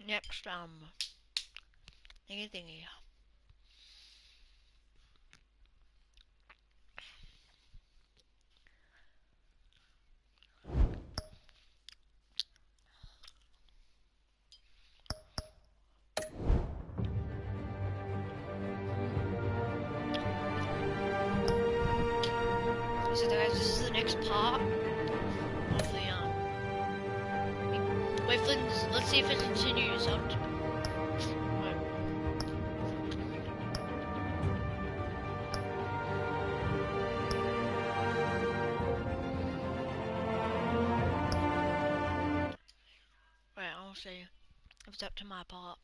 Next, thingy. So guys, this is the next part of the, wait for, let's see if it continues up to, wait, I'll see if it's up to my part.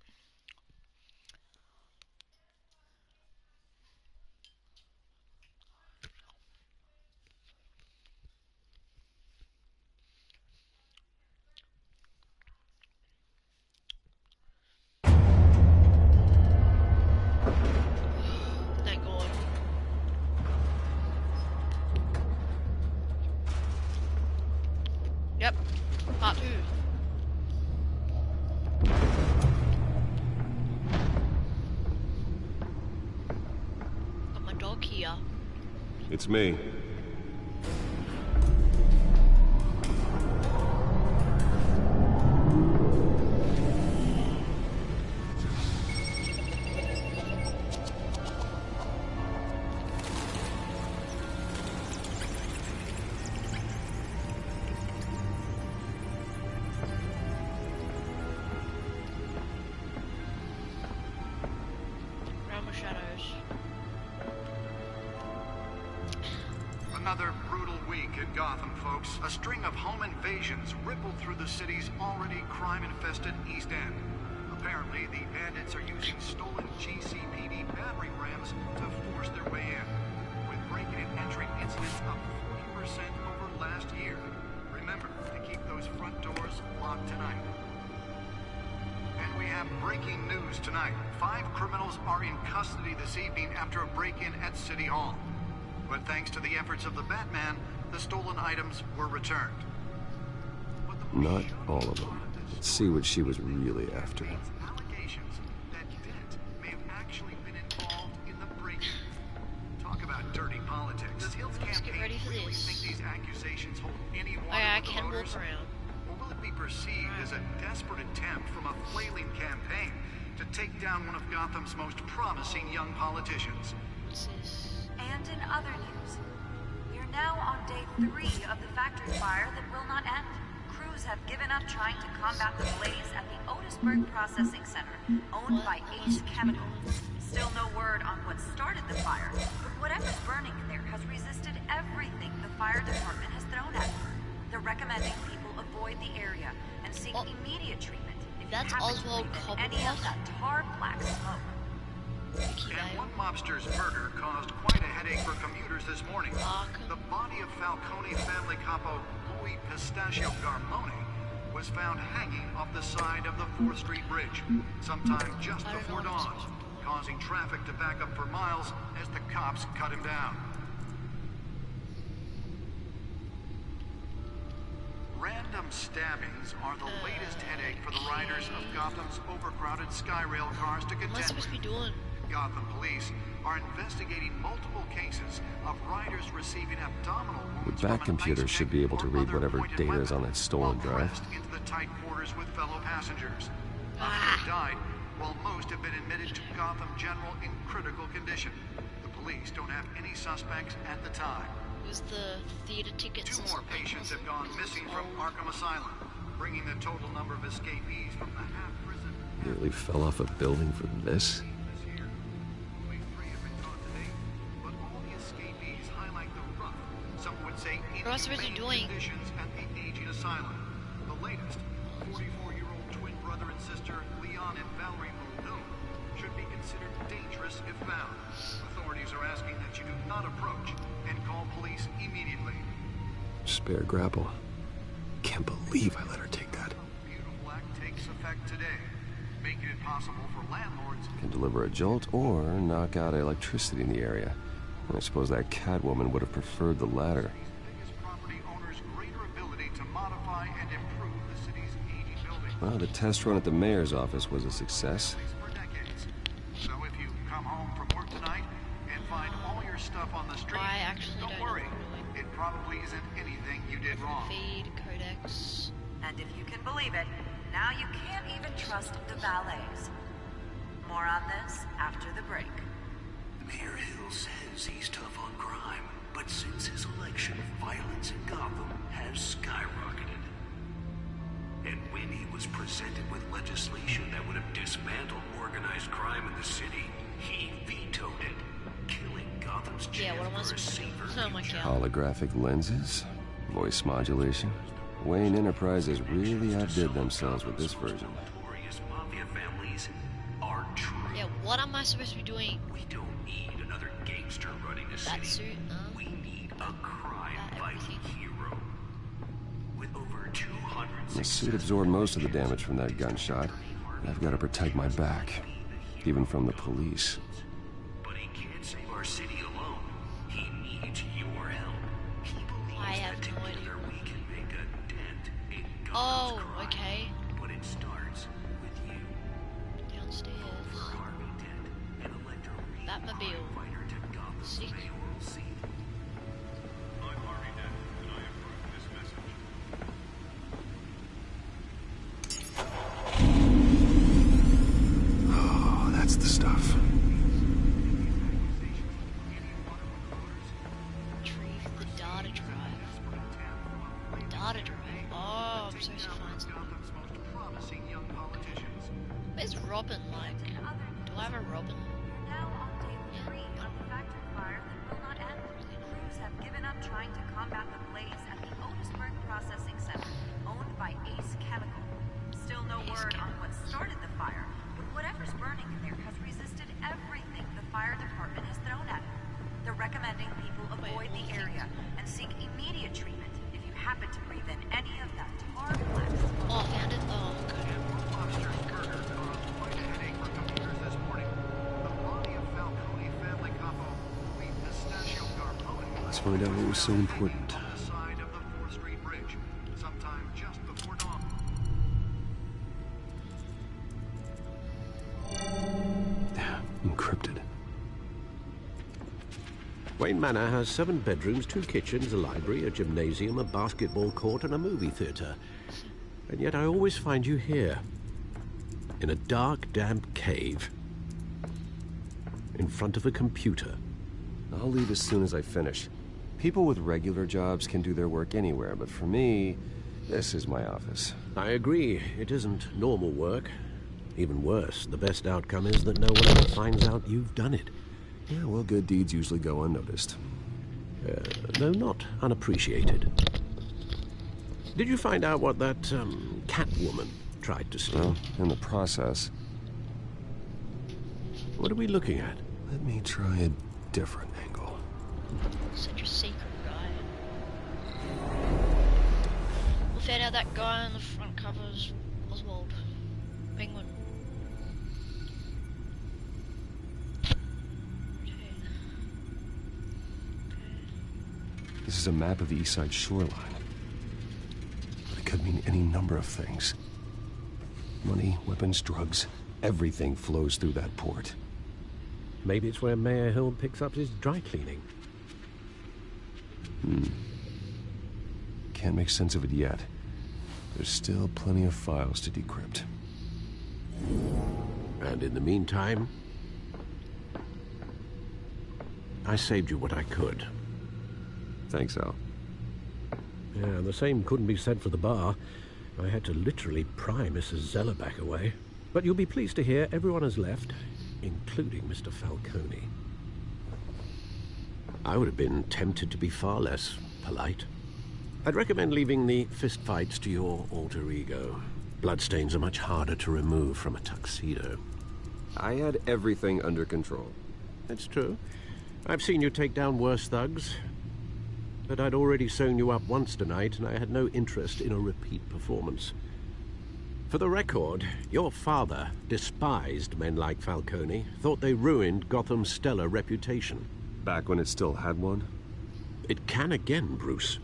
Thank God. Yep, part 2. Got my dog here. It's me. Realm of Shadows. Another brutal week in Gotham, folks. A string of home invasions rippled through the city's already crime-infested East End. Apparently, the bandits are using stolen GCPD battering rams to force their way in, with break-in and entering incidents up 40% over last year. Remember to keep those front doors locked tonight. And we have breaking news tonight. 5 criminals are in custody this evening after a break-in at City Hall. But thanks to the efforts of the Batman, the stolen items were returned. Not all of them. Let's see what she was really after. Allegations that Dent may have actually been involved in the break-in. Talk about dirty politics. Does Hill's campaign ready for really this. think these accusations hold any water I with the can voters? walk around. Or will it be perceived as a desperate attempt from a flailing campaign to take down one of Gotham's most promising young politicians? What's this? And in other news, we're now on day 3 of the factory fire that will not end. Crews have given up trying to combat the blaze at the Otisburg Processing Center, owned by Ace Chemical. Still no word on what started the fire, but whatever's burning in there has resisted everything the fire department has thrown at it. They're recommending people avoid the area and seek immediate treatment if That's you happen to Oswald breathe in any of Cobblepot? that tar black smoke. And one mobster's murder caused quite a headache for commuters this morning. The body of Falcone family capo Louis Pistachio Garmone was found hanging off the side of the 4th Street Bridge sometime just before dawn, causing traffic to back up for miles as the cops cut him down. Random stabbings are the latest headache for the riders of Gotham's overcrowded Skyrail cars to What am I contend supposed to with. be doing? Gotham police are investigating multiple cases of riders receiving abdominal wounds. The Bat computer should be able to read whatever data is on that stolen drive. Into the tight quarters with fellow passengers. Nothing died, while most have been admitted to Gotham General in critical condition. The police don't have any suspects at the time. It was the theater tickets. 2 more patients have gone missing from Arkham Asylum, bringing the total number of escapees from the half-prison. Nearly fell off a building for this. This year, only 3 have been caught to date, but all the escapees highlight the rough, some would say What else was he inhumane doing? conditions at the aging asylum. The latest, 44-year-old twin brother and sister Leon and Valerie Muldoon should be considered dangerous if found. Authorities are asking that you do not approach and call police immediately. Spare grapple. Can't believe I let her take that. Beautiful Act takes effect today, making it possible for landlords Can deliver a jolt or knock out electricity in the area. I suppose that Catwoman would have preferred the latter. biggest property owners greater ability to modify and improve the city's aging buildings. Well, the test run at the mayor's office was a success. For decades. So if you come home from work tonight and find all your stuff on the street, I actually don't don't know worry. what It probably isn't anything you did wrong. feed codex. And if you can believe it, now you can't even trust the valets. More on this after the break. Mayor Hill says he's tough on crime, but since his election, violence in Gotham has skyrocketed. And when he was presented with legislation that would have dismantled organized crime in the city, he vetoed it, killing Gotham's Yeah, what am I chance for a supposed to do? safer Oh my future. god. Holographic lenses, voice modulation. Wayne Enterprises really outdid themselves with this version. Notorious mafia families are true. Yeah, what am I supposed to be doing? We don't need another gangster running the That city. suit, We need a crime-fighting everything. hero. With over 200 The suit absorbed most of the damage from that gunshot. I've got to protect my back, even from the police. But he can't save our city alone. He needs your help. He believes I have that no idea. together we can make a dent in Gotham's Oh, crime. okay. But it starts with you. Downstairs. Harvey Dent, an electro Batmobile. fighter to Gotham's Sick. mayoral seat. I'm Harvey Dent, and I approve this message. Oh, that's the stuff. Retrieve the data drive. Data drive. Oh, I'm supposed to find something. Gotham's most promising young politicians. Where's Robin, like? Do I have a Robin? You're now on day 3 of the factory fire that will not end. Crews have given up trying to combat the blaze at the Otisburg Processing Center, owned by Ace Chemical. Still no Ace word on Chemical. what started the fire, but whatever's burning in there has resisted everything the fire department has thrown at it. They're recommending people avoid the area and seek immediate treatment if you happen to breathe in any of that tar blast. Oh, I found it. Oh, good. And lobster burger caused quite a headache for commuters this morning. The body of Falcone family capo, the pistachio Garpone, Let's find out what was so important. on the side of the 4th Street Bridge, sometime just before dawn. Encrypted. Wayne Manor has 7 bedrooms, 2 kitchens, a library, a gymnasium, a basketball court, and a movie theater. And yet I always find you here, in a dark, damp cave, in front of a computer. I'll leave as soon as I finish. People with regular jobs can do their work anywhere, but for me, this is my office. I agree, it isn't normal work. Even worse, the best outcome is that no one ever finds out you've done it. Yeah, well, good deeds usually go unnoticed. Though not unappreciated. Did you find out what that, Catwoman tried to steal? Well, in the process, What are we looking at? let me try a different angle. Such a secret guy. We found out that guy on the front cover is Oswald. Penguin. This is a map of the East Side shoreline. But it could mean any number of things. Money, weapons, drugs, everything flows through that port. Maybe it's where Mayor Hill picks up his dry cleaning. Can't make sense of it yet. There's still plenty of files to decrypt. And in the meantime, I saved you what I could. Thanks, Al. Yeah, the same couldn't be said for the bar. I had to literally pry Mrs. Zeller back away. But you'll be pleased to hear everyone has left, including Mr. Falcone. I would have been tempted to be far less polite. I'd recommend leaving the fistfights to your alter ego. Bloodstains are much harder to remove from a tuxedo. I had everything under control. That's true. I've seen you take down worse thugs. But I'd already sewn you up once tonight, and I had no interest in a repeat performance. For the record, your father despised men like Falcone, thought they ruined Gotham's stellar reputation. Back when it still had one? It can again, Bruce.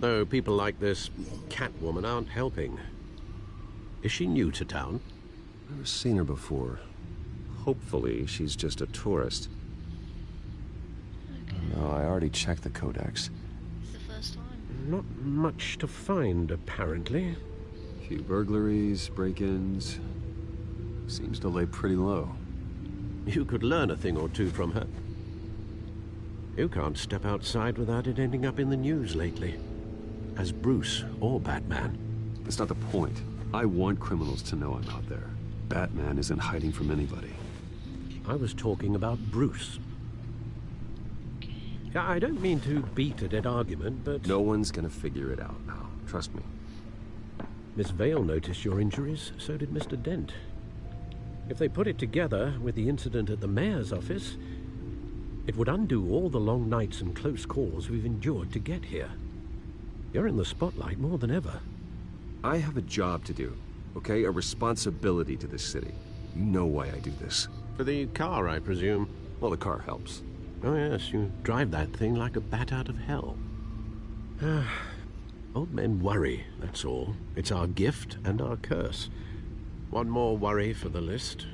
Though people like this Catwoman aren't helping. Is she new to town? Never seen her before. Hopefully, she's just a tourist. Okay. No, I already checked the codex. It's the first time. Not much to find, apparently. A few burglaries, break-ins. Seems to lay pretty low. You could learn a thing or two from her. You can't step outside without it ending up in the news lately. As Bruce or Batman. That's not the point. I want criminals to know I'm out there. Batman isn't hiding from anybody. I was talking about Bruce. Yeah, I don't mean to beat a dead argument, but... No one's gonna figure it out now. Trust me. Miss Vale noticed your injuries, so did Mr. Dent. If they put it together with the incident at the mayor's office, it would undo all the long nights and close calls we've endured to get here. You're in the spotlight more than ever. I have a job to do, okay? A responsibility to this city. You know why I do this. For the car, I presume. Well, the car helps. Oh yes, you drive that thing like a bat out of hell. Old men worry, that's all. It's our gift and our curse. One more worry for the list.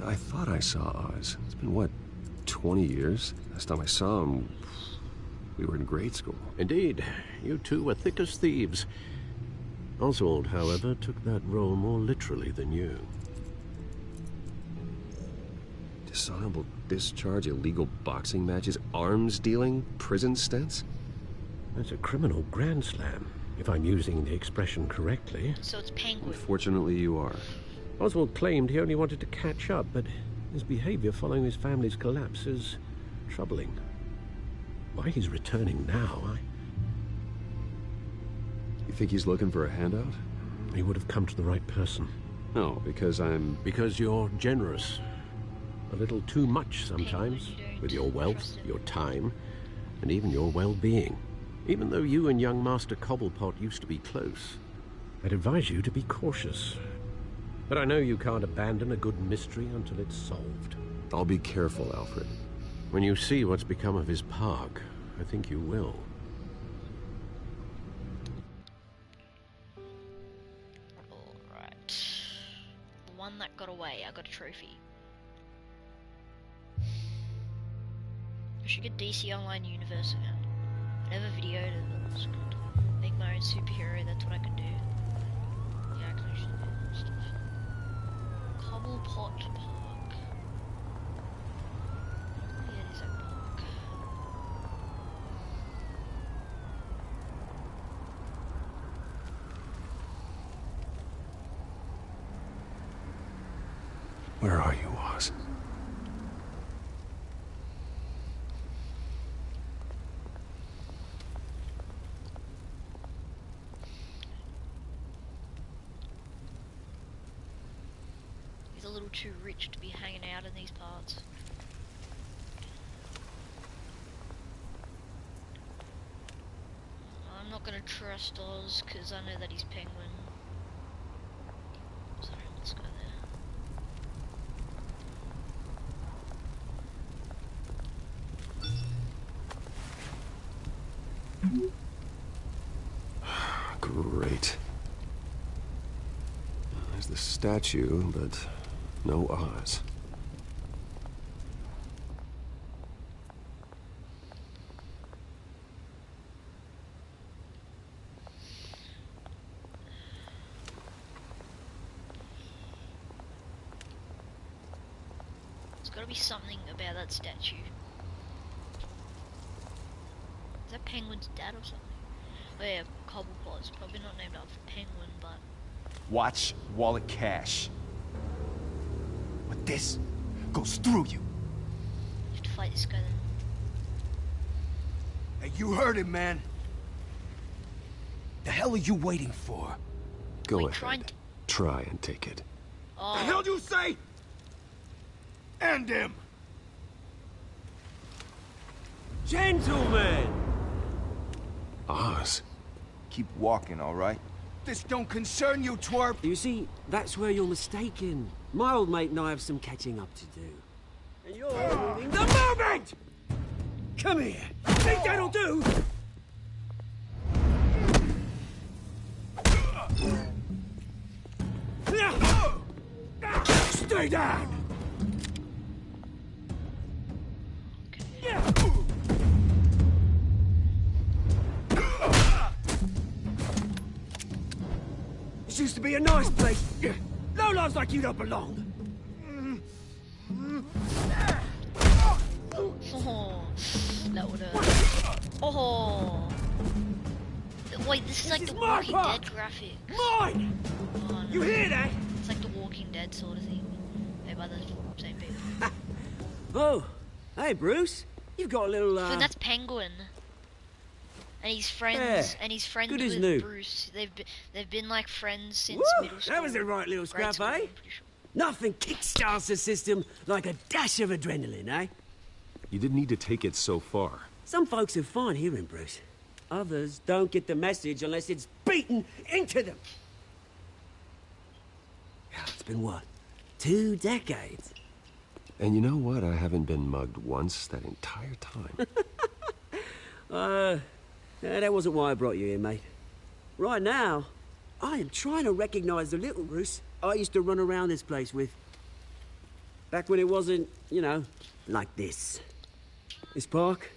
I thought I saw Oz. It's been, what, 20 years? Last time I saw him, we were in grade school. Indeed, you two were thick as thieves. Oswald, however, took that role more literally than you. Dishonorable discharge, illegal boxing matches, arms dealing, prison stints? That's a criminal grand slam, if I'm using the expression correctly. So it's Penguin. Unfortunately, you are. Oswald claimed he only wanted to catch up, but his behavior following his family's collapse is troubling. Why he's returning now, You think he's looking for a handout? He would have come to the right person. No, because I'm... Because you're generous. A little too much sometimes, Penguin, you don't with your wealth, trust him. your time, and even your well-being. Even though you and young Master Cobblepot used to be close, I'd advise you to be cautious. But I know you can't abandon a good mystery until it's solved. I'll be careful, Alfred. When you see what's become of his park, I think you will. Alright. The one that got away, I got a trophy. I should get DC Online Universe account. I never videoed it, but that's good. Make my own superhero, that's what I can do. Yeah, I can actually do that stuff. Cobblepot Park. Yeah, it is a park. Where are you, Oz? He's a little too rich to be hanging out in these parts. I'm not gonna trust Oz because I know that he's Penguin. Sorry, let's go there. Great. There's the statue, but no Oz. There's gotta be something about that statue. Is that Penguin's dad or something? Oh yeah, Cobblepot. It's probably not named after Penguin, but... Watch wallet cash. But this goes through you. You have to fight this guy then. Hey, you heard it, man. The hell are you waiting for? Go Wait, ahead. Try and take it. Oh, The hell you say? End him. Gentlemen! Oz? Keep walking, all right? This don't concern you, twerp. You see, that's where you're mistaken. My old mate and I have some catching up to do. And you're ruining the moment! Come here. Think that'll do? Stay down! This used to be a nice place. No lives like you don't belong. Oh, that would hurt. Oh. Wait, this is like the Walking Dead graphics. Mine! Oh, no. You hear that? It's like the Walking Dead sort of thing. Made by the same people. Oh, hey Bruce. You've got a little So that's Penguin. And he's friends. Yeah, And he's friends good as with new. Bruce. They've been like friends since Woo, middle school. that was a right little grade scrap, school, eh? I'm pretty sure. Nothing kickstarts the system like a dash of adrenaline, eh? You didn't need to take it so far. Some folks are fine hearing Bruce. Others don't get the message unless it's beaten into them. Yeah, it's been what? 2 decades? And you know what? I haven't been mugged once that entire time. That wasn't why I brought you here, mate. Right now, I am trying to recognize the little Bruce I used to run around this place with. Back when it wasn't, you know, like this. This park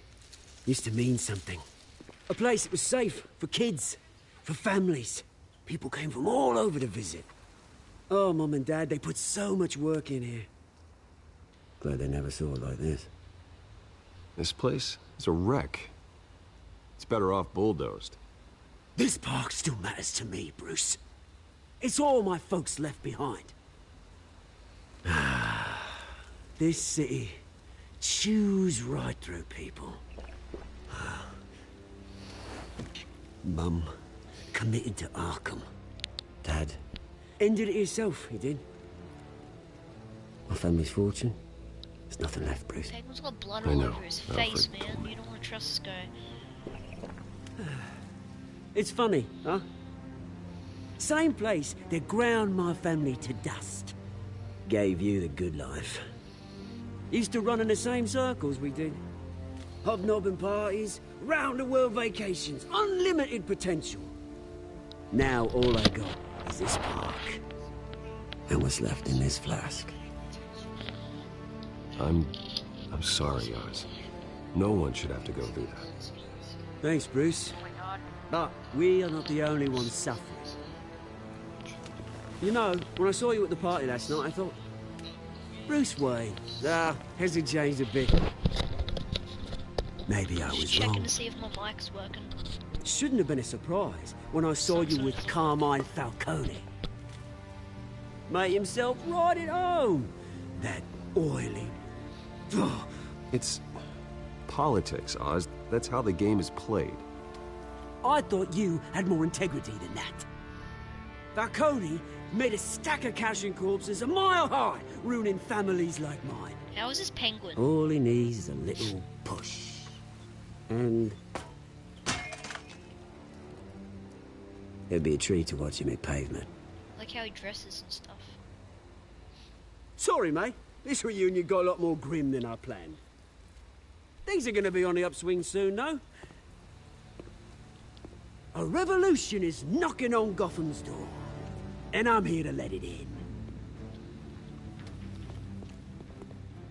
used to mean something. A place that was safe for kids, for families. People came from all over to visit. Oh, Mum and Dad, they put so much work in here. Glad they never saw it like this. This place is a wreck. It's better off bulldozed. This park still matters to me, Bruce. It's all my folks left behind. This city chews right through people. Mum committed to Arkham. Dad ended it himself, he did. My family's fortune. There's nothing left, Bruce. Penguin's got blood I all know. over his Alfred face, told man. me. You don't want to trust this guy. It's funny, huh? Same place that ground my family to dust. Gave you the good life. Used to run in the same circles we did. Hobnobbing parties, round-the-world vacations, unlimited potential. Now all I got is this park. And what's left in this flask. I'm sorry, Oz. No one should have to go through that. Thanks, Bruce. But we are not the only ones suffering. You know, when I saw you at the party last night, I thought, Bruce Wayne. Hasn't changed a bit. Maybe I Just was checking wrong. to see if my mic's working. Shouldn't have been a surprise when I saw you with Carmine Falcone. Made himself right at home. That oily. It's politics, Oz. That's how the game is played. I thought you had more integrity than that. Falcone made a stack of cash and corpses a mile high, ruining families like mine. How is this Penguin? All he needs is a little push. And it'd be a treat to watch him hit pavement. Like how he dresses and stuff. Sorry, mate. This reunion got a lot more grim than I planned. Things are gonna be on the upswing soon, though. A revolution is knocking on Gotham's door. And I'm here to let it in.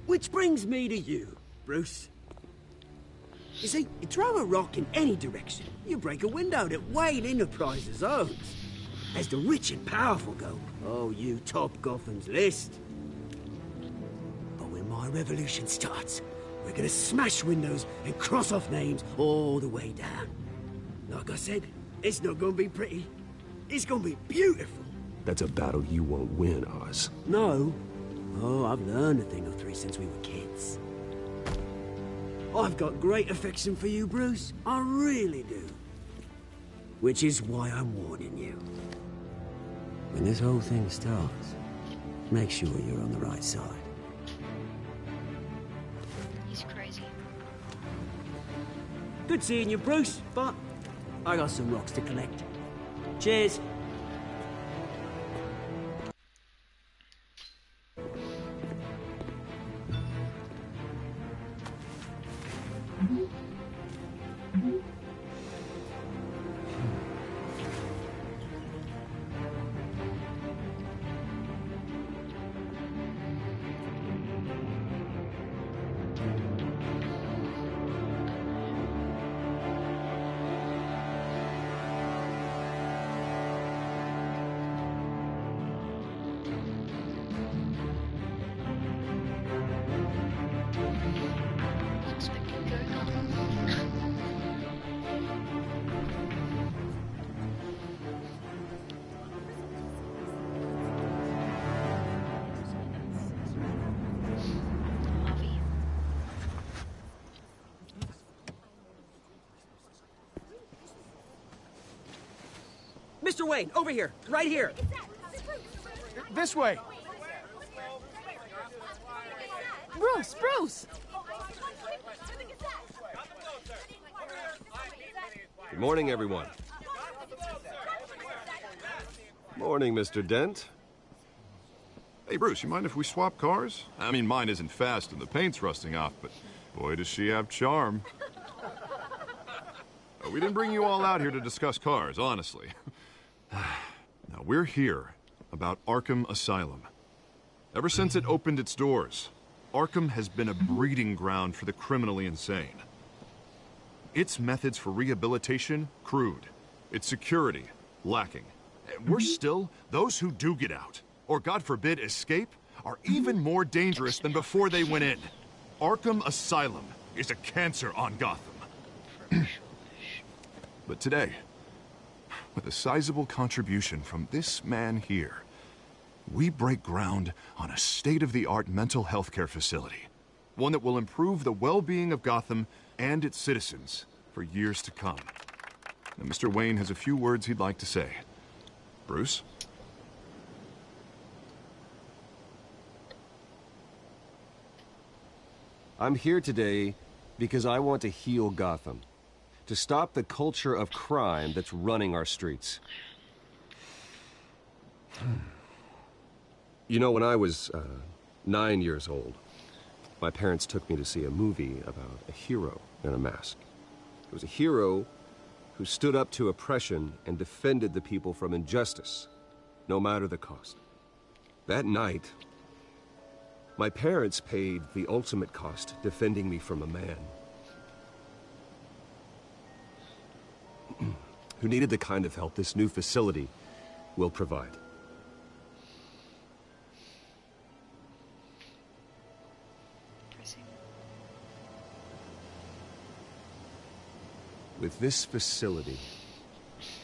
Which brings me to you, Bruce. You see, you throw a rock in any direction, you break a window that Wayne Enterprises owns. As the rich and powerful go, oh, you top Gotham's list. But when my revolution starts, we're gonna smash windows and cross off names all the way down. Like I said, it's not gonna be pretty. It's gonna be beautiful. That's a battle you won't win, Oz. No. Oh, I've learned a thing or three since we were kids. I've got great affection for you, Bruce. I really do. Which is why I'm warning you. When this whole thing starts, make sure you're on the right side. He's crazy. Good seeing you, Bruce, but I got some rocks to collect. Cheers. Expecting go Gotham. Harvey. Mr. Wayne, over here, right here. This way. Bruce, Bruce! Good morning, everyone. Morning, Mr. Dent. Hey, Bruce, you mind if we swap cars? I mean, mine isn't fast and the paint's rusting off, but boy, does she have charm. We didn't bring you all out here to discuss cars, honestly. Now, we're here about Arkham Asylum. Ever since it opened its doors, Arkham has been a breeding ground for the criminally insane. Its methods for rehabilitation, crude. Its security, lacking. And worse still, those who do get out, or God forbid, escape, are even more dangerous than before they went in. Arkham Asylum is a cancer on Gotham. But today, with a sizable contribution from this man here, we break ground on a state-of-the-art mental health care facility. One that will improve the well-being of Gotham and its citizens for years to come. Now, Mr. Wayne has a few words he'd like to say. Bruce? I'm here today because I want to heal Gotham. To stop the culture of crime that's running our streets. You know, when I was 9 years old, my parents took me to see a movie about a hero in a mask. It was a hero who stood up to oppression and defended the people from injustice, no matter the cost. That night, my parents paid the ultimate cost defending me from a man who needed the kind of help this new facility will provide. With this facility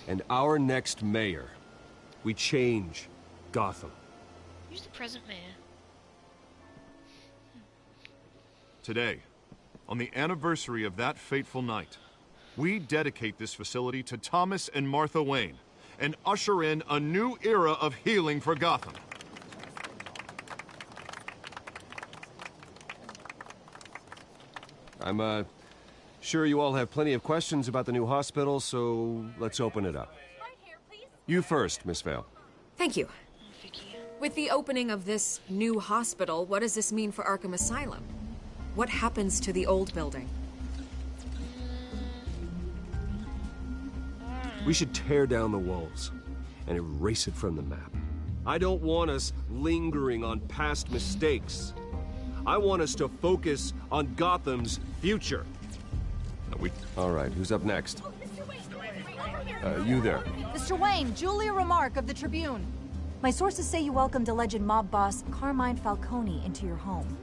and our next mayor, we change Gotham. Who's the present mayor? Today, on the anniversary of that fateful night, we dedicate this facility to Thomas and Martha Wayne and usher in a new era of healing for Gotham. I'm sure you all have plenty of questions about the new hospital, so let's open it up. You first, Miss Vale. Thank you. With the opening of this new hospital, what does this mean for Arkham Asylum? What happens to the old building? We should tear down the walls and erase it from the map. I don't want us lingering on past mistakes. I want us to focus on Gotham's future. All right, who's up next? You there. Mr. Wayne, Julia Remark of the Tribune. My sources say you welcomed alleged mob boss Carmine Falcone into your home.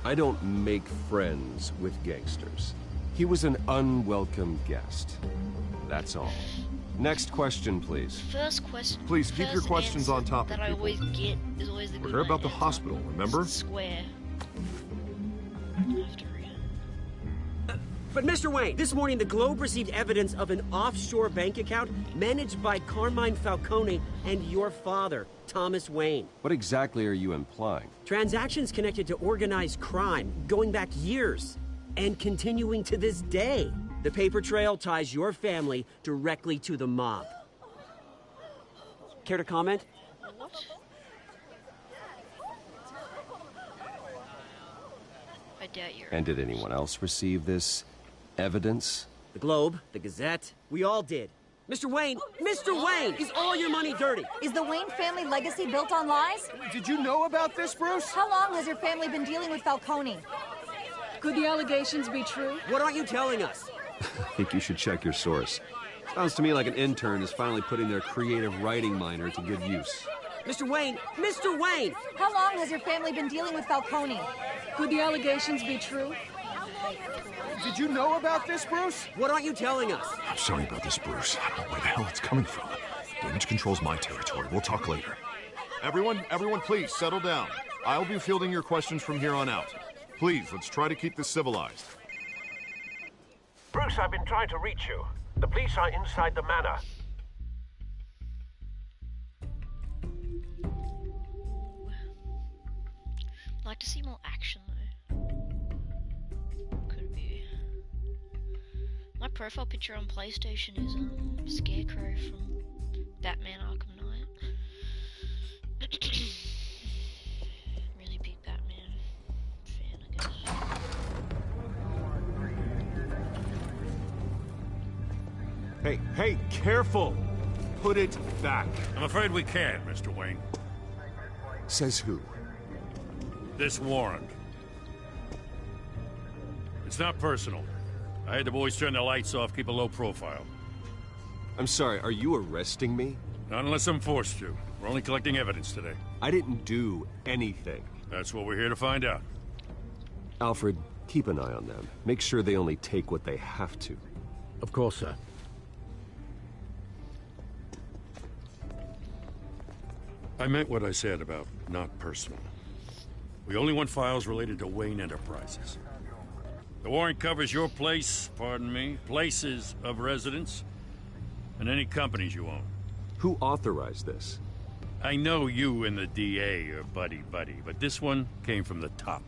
I don't make friends with gangsters. He was an unwelcome guest. That's all. Next question, please. First question. Please keep your questions on topic, that I people. always get is always the We're good here about the answer. hospital, remember? Square. But Mr. Wayne, this morning the Globe received evidence of an offshore bank account managed by Carmine Falcone and your father, Thomas Wayne. What exactly are you implying? Transactions connected to organized crime going back years and continuing to this day. The paper trail ties your family directly to the mob. Care to comment? doubt you're. And did anyone else receive this evidence? The Globe, the Gazette, we all did. Mr. Wayne, is all your money dirty? Is the Wayne family legacy built on lies? Did you know about this, Bruce? How long has your family been dealing with Falcone? Could the allegations be true? What aren't you telling us? I think you should check your source. Sounds to me like an intern is finally putting their creative writing minor to good use. Mr. Wayne! How long has your family been dealing with Falcone? Could the allegations be true? Did you know about this, Bruce? What aren't you telling us? I'm sorry about this, Bruce. I don't know where the hell it's coming from. Damage control's my territory. We'll talk later. Everyone, please, settle down. I'll be fielding your questions from here on out. Please, let's try to keep this civilized. Bruce, I've been trying to reach you. The police are inside the manor. I'd like to see more action though. Could be. My profile picture on PlayStation is Scarecrow from Batman Arkham Knight. Really big Batman fan, I guess. Hey, careful! Put it back. I'm afraid we can't, Mr. Wayne. Says who? This warrant. It's not personal. I had the boys turn the lights off, keep a low profile. I'm sorry, are you arresting me? Not unless I'm forced to. We're only collecting evidence today. I didn't do anything. That's what we're here to find out. Alfred, keep an eye on them. Make sure they only take what they have to. Of course, sir. I meant what I said about not personal. We only want files related to Wayne Enterprises. The warrant covers your place, pardon me, places of residence, and any companies you own. Who authorized this? I know you and the DA are buddy-buddy, but this one came from the top.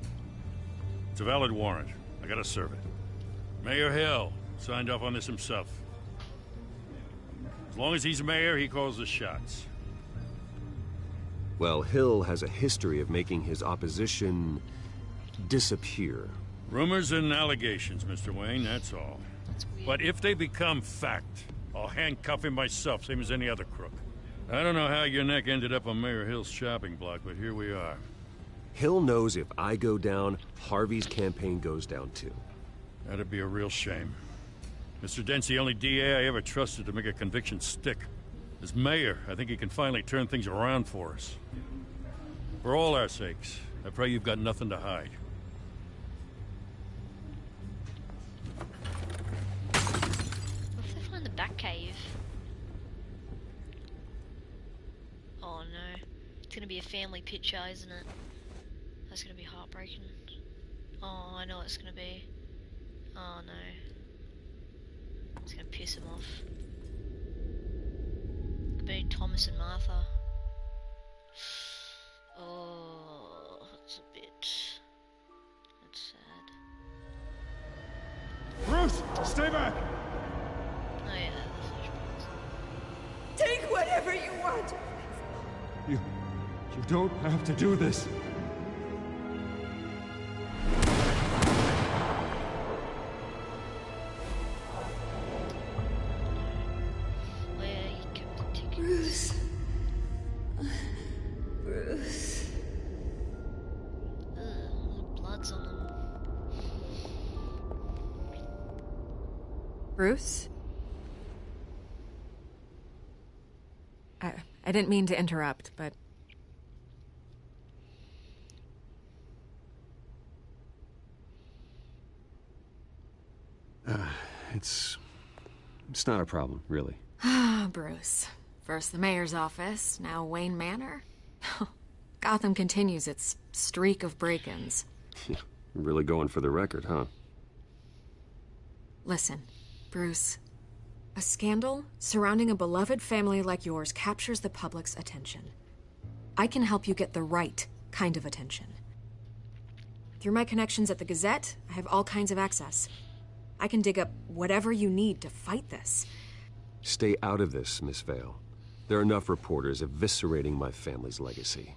It's a valid warrant. I gotta serve it. Mayor Hill signed off on this himself. As long as he's mayor, he calls the shots. Well, Hill has a history of making his opposition disappear. Rumors and allegations, Mr. Wayne, that's all. But if they become fact, I'll handcuff him myself, same as any other crook. I don't know how your neck ended up on Mayor Hill's shopping block, but here we are. Hill knows if I go down, Harvey's campaign goes down too. That'd be a real shame. Mr. Dent's the only DA I ever trusted to make a conviction stick. As mayor, I think he can finally turn things around for us. For all our sakes, I pray you've got nothing to hide. What if they find the Batcave? Oh no. It's gonna be a family picture, isn't it? That's gonna be heartbreaking. Oh, I know what it's gonna be. Oh no. It's gonna piss him off. Could be Thomas and Martha. Oh, that's a bit... that's sad. Bruce, stay back! Oh yeah, the flashbacks. Take whatever you want. You don't have to do this. Where you kept the tickets. Bruce. Bruce. Ugh, all the blood's on them. Bruce? I didn't mean to interrupt, but... It's not a problem, really. Ah, Bruce. First the mayor's office, now Wayne Manor. Gotham continues its streak of break-ins. You're really going for the record, huh? Listen, Bruce. A scandal surrounding a beloved family like yours captures the public's attention. I can help you get the right kind of attention. Through my connections at the Gazette, I have all kinds of access. I can dig up whatever you need to fight this. Stay out of this, Miss Vale. There are enough reporters eviscerating my family's legacy.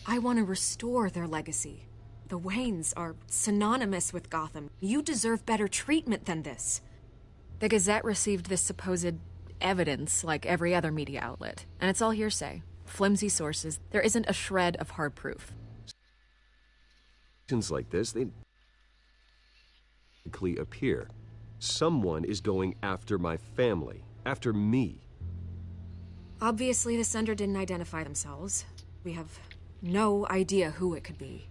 I want to restore their legacy. The Waynes are synonymous with Gotham. You deserve better treatment than this. The Gazette received this supposed evidence like every other media outlet, and it's all hearsay. Flimsy sources. There isn't a shred of hard proof. Things like this, they quickly appear. Someone is going after my family, after me. Obviously, the sender didn't identify themselves. We have no idea who it could be.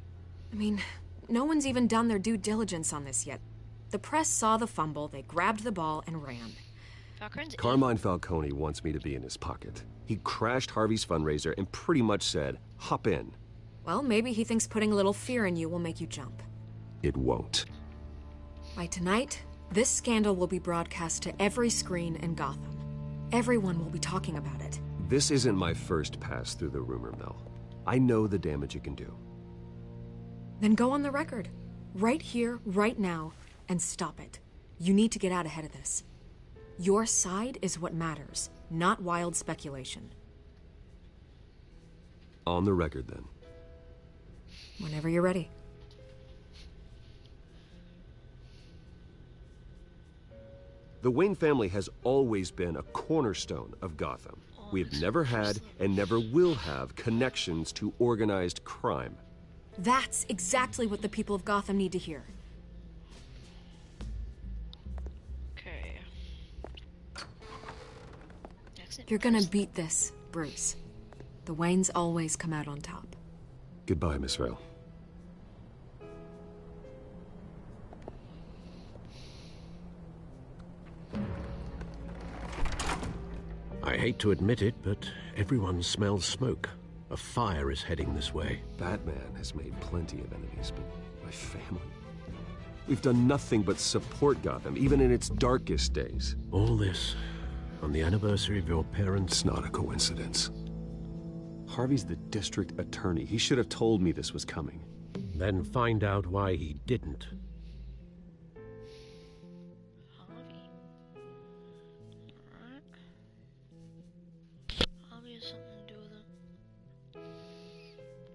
I mean, no one's even done their due diligence on this yet. The press saw the fumble, they grabbed the ball and ran. Carmine Falcone wants me to be in his pocket. He crashed Harvey's fundraiser and pretty much said, hop in. Well, maybe he thinks putting a little fear in you will make you jump. It won't. By tonight, this scandal will be broadcast to every screen in Gotham. Everyone will be talking about it. This isn't my first pass through the rumor mill. I know the damage it can do. Then go on the record. Right here, right now, and stop it. You need to get out ahead of this. Your side is what matters, not wild speculation. On the record, then. Whenever you're ready. The Wayne family has always been a cornerstone of Gotham. We have never had and never will have connections to organized crime. That's exactly what the people of Gotham need to hear. Okay. You're gonna beat this, Bruce. The Waynes always come out on top. Goodbye, Miss Vale. I hate to admit it, but everyone smells smoke. A fire is heading this way. Batman has made plenty of enemies, but my family... We've done nothing but support Gotham, even in its darkest days. All this on the anniversary of your parents'... It's not a coincidence. Harvey's the district attorney. He should have told me this was coming. Then find out why he didn't. Harvey. Alright. Harvey has something to do with it.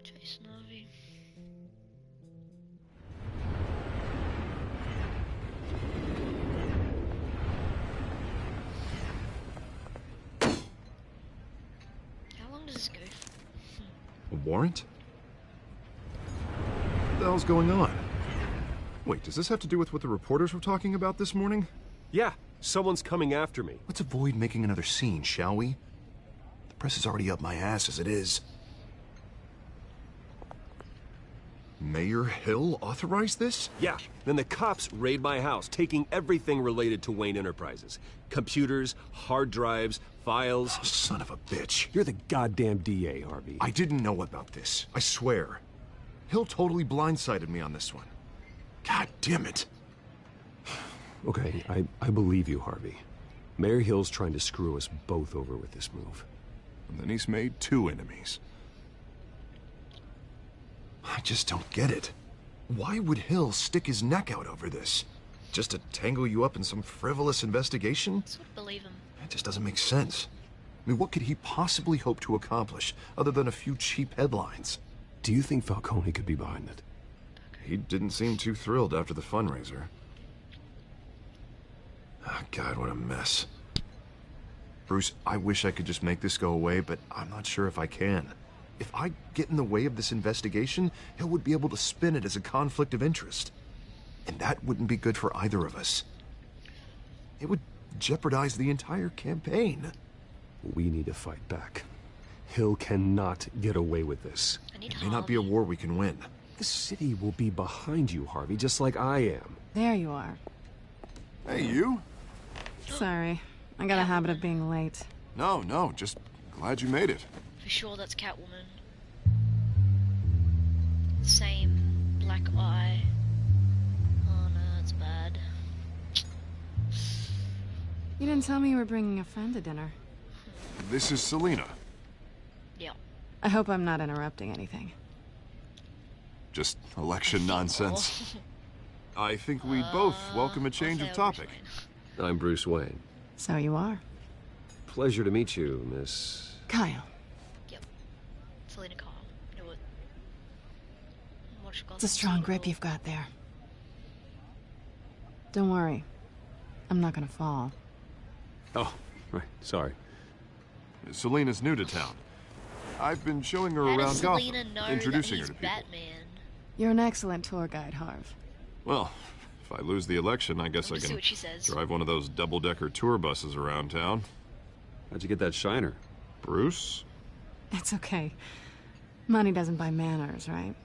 Jason Harvey. How long does this go for? A warrant? What the hell's going on? Wait, does this have to do with what the reporters were talking about this morning? Yeah, someone's coming after me. Let's avoid making another scene, shall we? The press is already up my ass as it is. Mayor Hill authorized this? Yeah, then the cops raid my house, taking everything related to Wayne Enterprises. Computers, hard drives, files. Oh, son of a bitch. You're the goddamn DA, Harvey. I didn't know about this, I swear. Hill totally blindsided me on this one. God damn it. Okay, I believe you, Harvey. Mayor Hill's trying to screw us both over with this move. And then he's made 2 enemies. I just don't get it. Why would Hill stick his neck out over this? Just to tangle you up in some frivolous investigation? I sort of believe him. It just doesn't make sense. I mean, what could he possibly hope to accomplish other than a few cheap headlines? Do you think Falcone could be behind it? He didn't seem too thrilled after the fundraiser. Oh, God, what a mess. Bruce, I wish I could just make this go away, but I'm not sure if I can. If I get in the way of this investigation, Hill would be able to spin it as a conflict of interest. And that wouldn't be good for either of us. It would jeopardize the entire campaign. We need to fight back. Hill cannot get away with this. It may not be a war we can win. The city will be behind you, Harvey, just like I am. There you are. Hey, you? Sorry. I got a habit of being late. No, just glad you made it. For sure that's Catwoman. Same black eye. Oh no, that's bad. You didn't tell me you were bringing a friend to dinner. This is Selina. Yeah. I hope I'm not interrupting anything. Just election nonsense. I think we'd both welcome a change of topic. I'm Bruce Wayne. So you are. Pleasure to meet you, Miss... Kyle. Yep. Selina Kyle. Knew it. watch Gotham It's a strong City grip Hall. you've got there. Don't worry. I'm not gonna fall. Oh, right. Sorry. Selena's new to town. I've been showing her How around does Selena Gotham, know that introducing her he's to people. Batman? You're an excellent tour guide, Harv. Well, if I lose the election, I guess Let I me see can what she says. drive one of those double-decker tour buses around town. How'd you get that shiner? Bruce? It's okay. Money doesn't buy manners, right?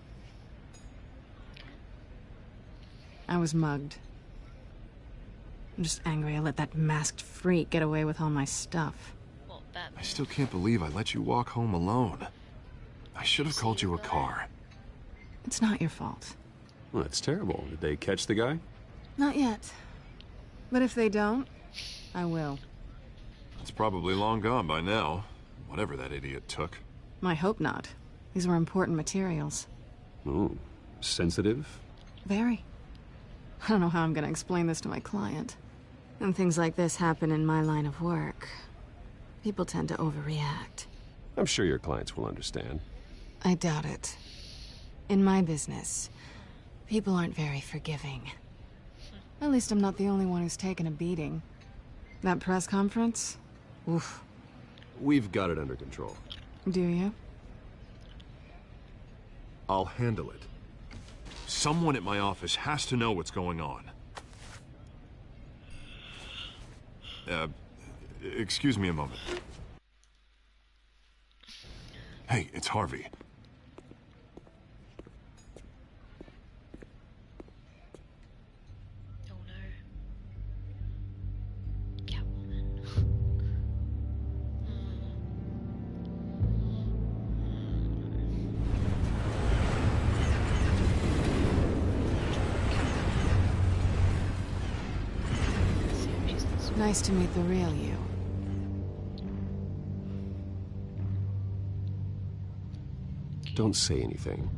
I was mugged. I'm just angry I let that masked freak get away with all my stuff. What, Batman? I still can't believe I let you walk home alone. I should have called you a car. It's not your fault. Well, that's terrible. Did they catch the guy? Not yet. But if they don't, I will. It's probably long gone by now, whatever that idiot took. I hope not. These were important materials. Ooh, sensitive? Very. I don't know how I'm gonna explain this to my client. And things like this happen in my line of work. People tend to overreact. I'm sure your clients will understand. I doubt it. In my business, people aren't very forgiving. At least I'm not the only one who's taken a beating. That press conference? Oof. We've got it under control. Do you? I'll handle it. Someone at my office has to know what's going on. Excuse me a moment. Hey, it's Harvey. Oh no. Catwoman. Nice to meet the real you. Don't say anything.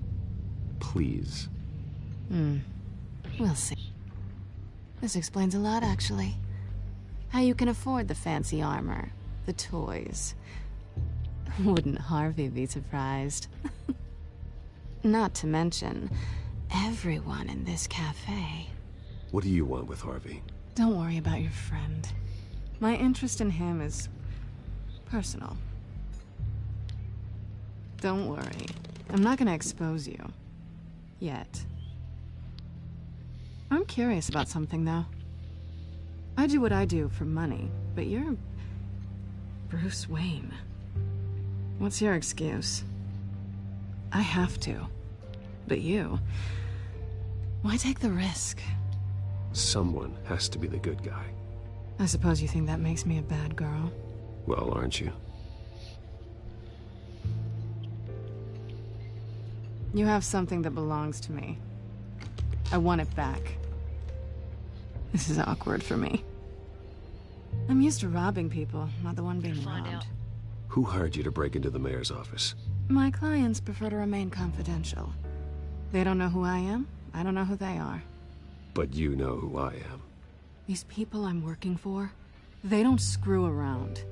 Please. We'll see. This explains a lot, actually. How you can afford the fancy armor, the toys. Wouldn't Harvey be surprised? Not to mention, everyone in this cafe. What do you want with Harvey? Don't worry about your friend. My interest in him is personal. Don't worry. I'm not gonna expose you. Yet. I'm curious about something, though. I do what I do for money, but you're Bruce Wayne. What's your excuse? I have to. But you... why take the risk? Someone has to be the good guy. I suppose you think that makes me a bad girl. Well, aren't you? You have something that belongs to me. I want it back. This is awkward for me. I'm used to robbing people, not the one being robbed. Who hired you to break into the mayor's office? My clients prefer to remain confidential. They don't know who I am. I don't know who they are. But you know who I am. These people I'm working for, they don't screw around.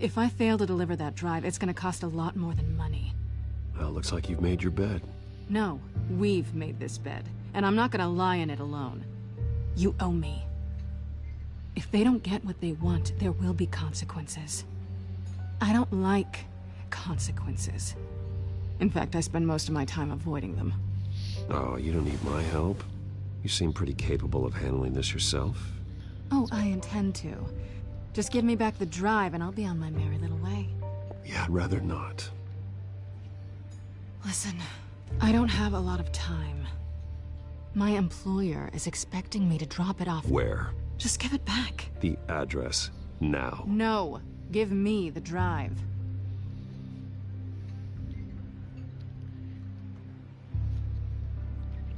If I fail to deliver that drive, it's gonna cost a lot more than money. Well, looks like you've made your bed. No, we've made this bed, and I'm not gonna lie in it alone. You owe me. If they don't get what they want, there will be consequences. I don't like consequences. In fact, I spend most of my time avoiding them. Oh, you don't need my help. You seem pretty capable of handling this yourself. Oh, I intend to. Just give me back the drive and I'll be on my merry little way. Yeah, I'd rather not. Listen, I don't have a lot of time. My employer is expecting me to drop it off. Where? Just give it back. The address, now. No, give me the drive.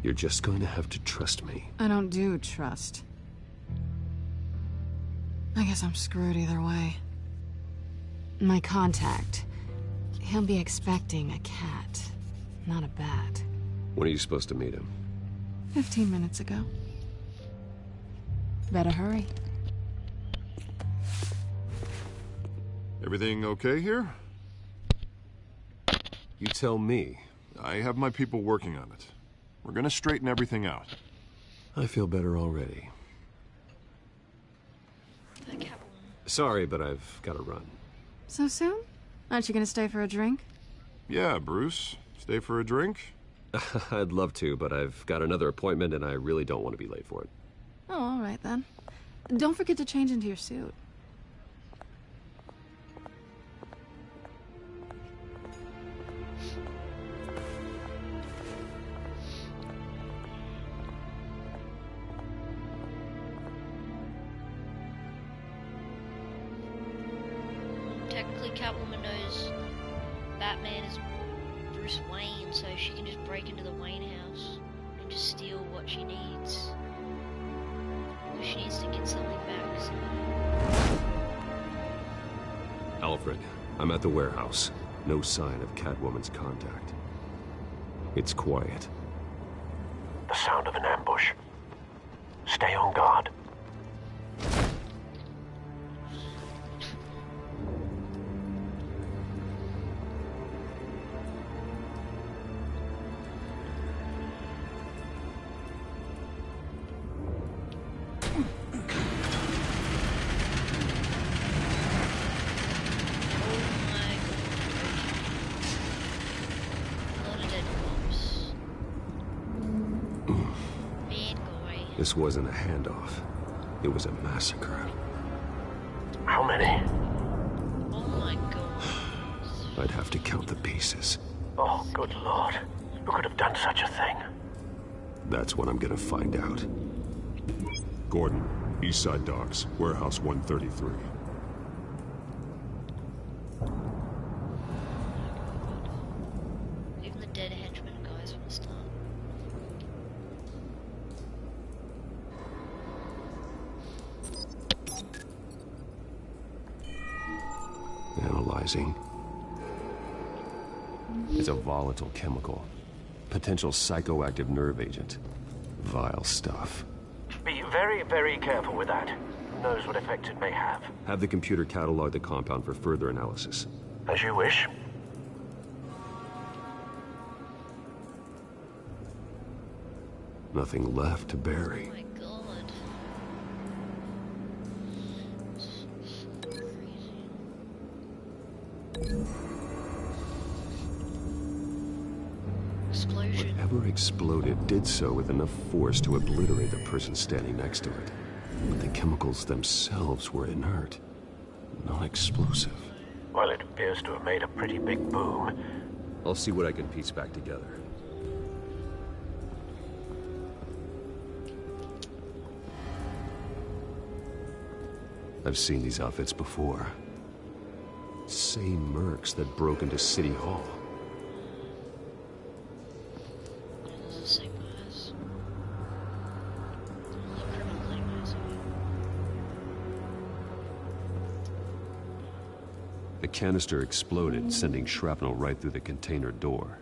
You're just going to have to trust me. I don't do trust. I guess I'm screwed either way. My contact, he'll be expecting a cat, not a bat. When are you supposed to meet him? 15 minutes ago. Better hurry. Everything okay here? You tell me. I have my people working on it. We're gonna straighten everything out. I feel better already. Sorry, but I've got to run. So soon? Aren't you gonna stay for a drink? Yeah, Bruce. Stay for a drink? I'd love to, but I've got another appointment and I really don't want to be late for it. Oh, all right then. Don't forget to change into your suit. Technically, Catwoman knows Batman is Bruce Wayne, so she can just break into the Wayne house and just steal what she needs. Or she needs to get something back. So. Alfred, I'm at the warehouse. No sign of Catwoman's contact. It's quiet. The sound of an ambush. Stay on guard. This wasn't a handoff. It was a massacre. How many? Oh my god. I'd have to count the pieces. Oh, good lord. Who could have done such a thing? That's what I'm gonna find out. Gordon, Eastside Docks, Warehouse 133. Even the dead henchmen guys from the start. Analyzing. It's a volatile chemical. Potential psychoactive nerve agent. Vile stuff. Be very, very careful with that. Who knows what effects it may have. Have the computer catalog the compound for further analysis. As you wish. Nothing left to bury. Oh my god. Explosion. Whatever exploded did so with enough force to obliterate the person standing next to it. But the chemicals themselves were inert, non-explosive. Well, it appears to have made a pretty big boom. I'll see what I can piece back together. I've seen these outfits before. Same mercs that broke into City Hall. This is the same guys. The criminal guys. The canister exploded, sending shrapnel right through the container door.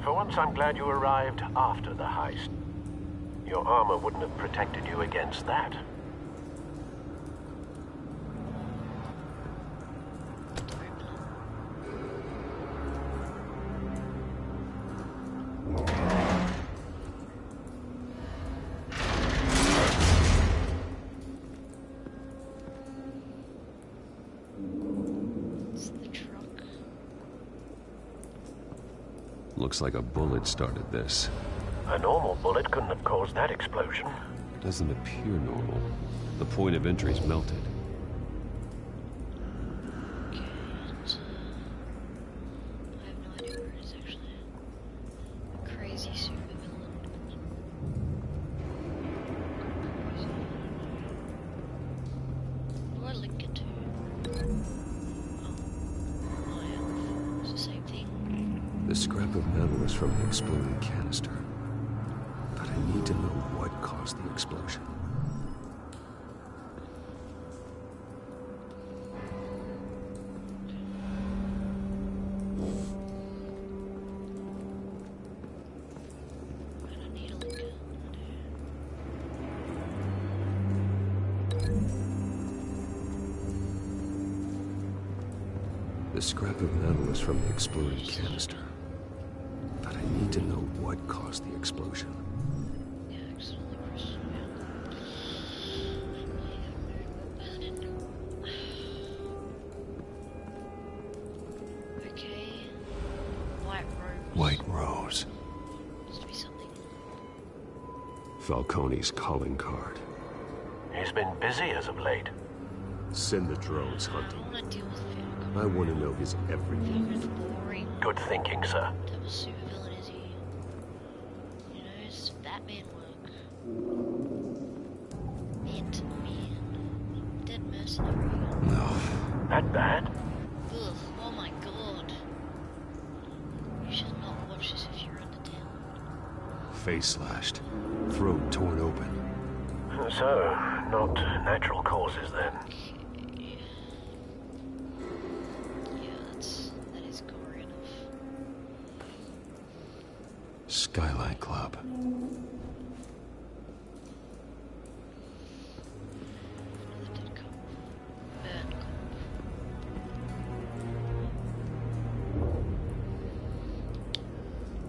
For once, I'm glad you arrived after the heist. Your armor wouldn't have protected you against that. Looks like a bullet started this. A normal bullet couldn't have caused that explosion. Doesn't appear normal. The point of entry's melted. I have no idea where it is actually. Crazy supervillain. What do I link it to? Oh yeah, it's the same thing. The scrap of metal is from the exploded canister. But I need to know what caused the explosion. The scrap of metal is from the exploded canister. But I need to know what caused the explosion. Yeah, accidentally pressed. Okay. White rose. White Rose. Must be something. Falcone's calling card. He's been busy as of late. Send the drones I hunting. don't want to deal with Falcone. I want to know his everything. Falcone's boring. Good thinking, sir. What type of supervillain is he? You know, it's Batman work. Man. Dead mercenary. No. That bad? Ugh, oh my god. You should not watch this if you're under 10. Face slashed. Throat torn open. So, not natural causes then. Yeah, that is gory enough. Skyline Club. Another dead cop. Burnt cop.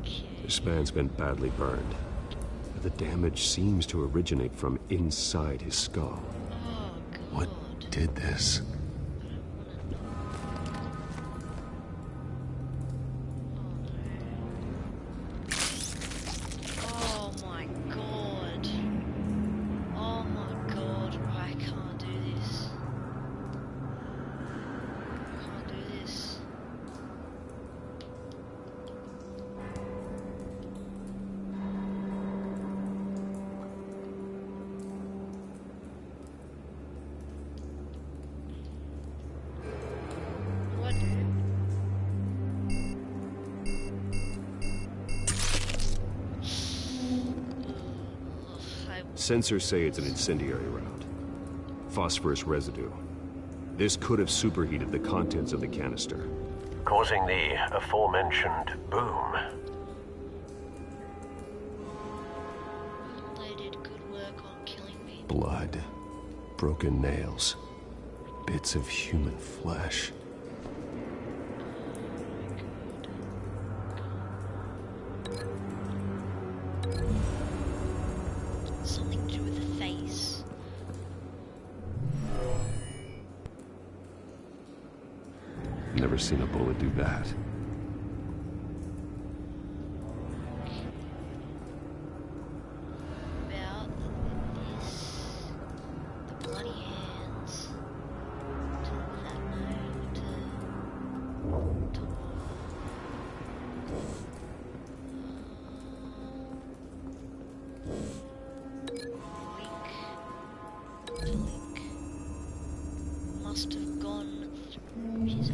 Okay. This man's been badly burned. But the damage seems to originate from inside his skull. Oh god. What did this? Oh my god. Oh my god. I can't do this. I can't do this. What? Sensors say it's an incendiary round. Phosphorus residue. This could have superheated the contents of the canister. Causing the aforementioned boom. They did good work on killing me. Blood. Broken nails. Bits of human flesh. Something to do with the face. Never seen a bullet do that. About this, the bloody hands, to that note, to link, must have gone through his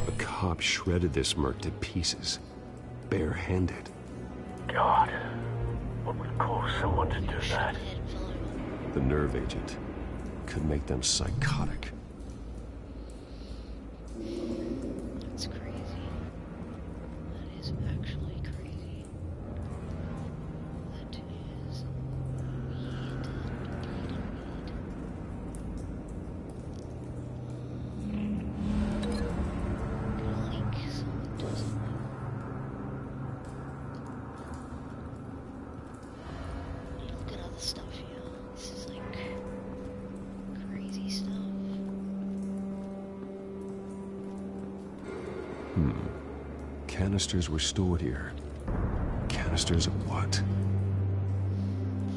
A cop shredded this merc to pieces. Barehanded. God, what would cause someone to do that? head fell over. The nerve agent could make them psychotic. That's crazy. That is actually crazy. That is weird. Gonna link someone to something. Look at other stuff here. This is like crazy stuff. Canisters were stored here. Canisters of what?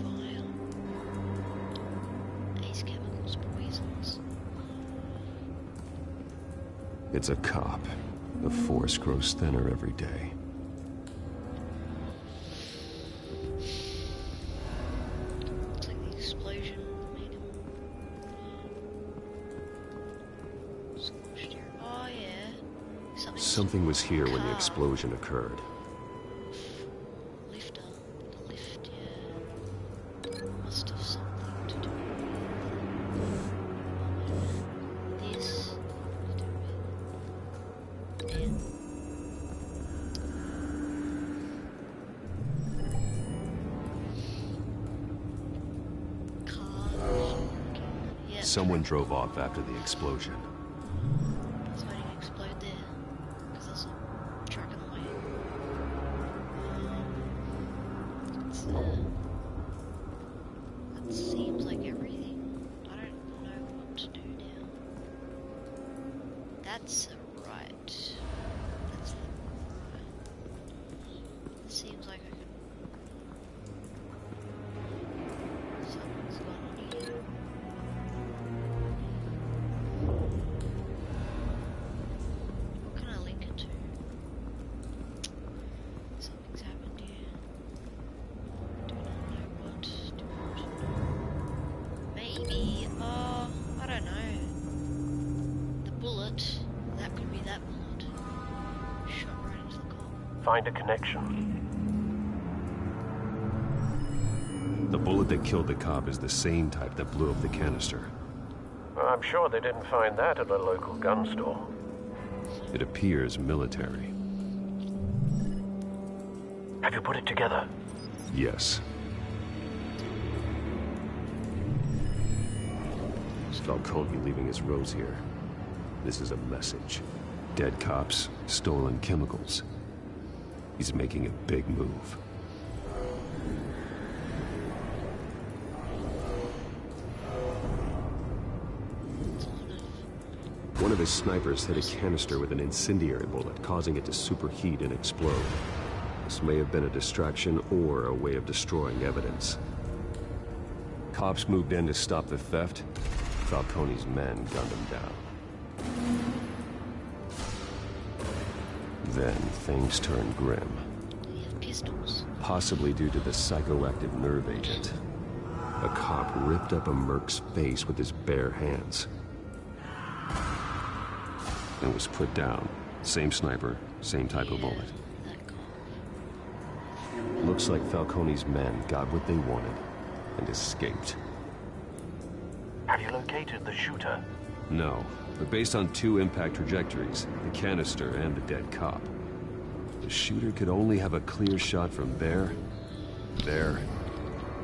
Vile. These chemicals, poisons. It's a cop. The force grows thinner every day. Looks like the explosion made him squashed here. Oh yeah. Something was here when the explosion occurred. Lifter. The lift, yeah. Must have something to do with this. To do with yeah. Someone drove off after the explosion. So I didn't explode there. Because there's a truck in the way. That's right. That's right. Seems like I can. Something's going on here. What can I link it to? Something's happened here. Do not know what. Do not know. Maybe, I don't know. The bullet. That could be that bullet. Shot right into the cop. Find a connection. The bullet that killed the cop is the same type that blew up the canister. I'm sure they didn't find that at a local gun store. It appears military. Have you put it together? Yes. It's Falcone leaving his rose here. This is a message. Dead cops, stolen chemicals. He's making a big move. One of his snipers hit a canister with an incendiary bullet, causing it to superheat and explode. This may have been a distraction or a way of destroying evidence. Cops moved in to stop the theft. Falcone's men gunned him down. Then things turned grim. They have pistols. Possibly due to the psychoactive nerve agent. A cop ripped up a merc's face with his bare hands. And was put down. Same sniper, same type of bullet. Looks like Falcone's men got what they wanted and escaped. Have you located the shooter? No, but based on two impact trajectories, the canister and the dead cop, the shooter could only have a clear shot from there,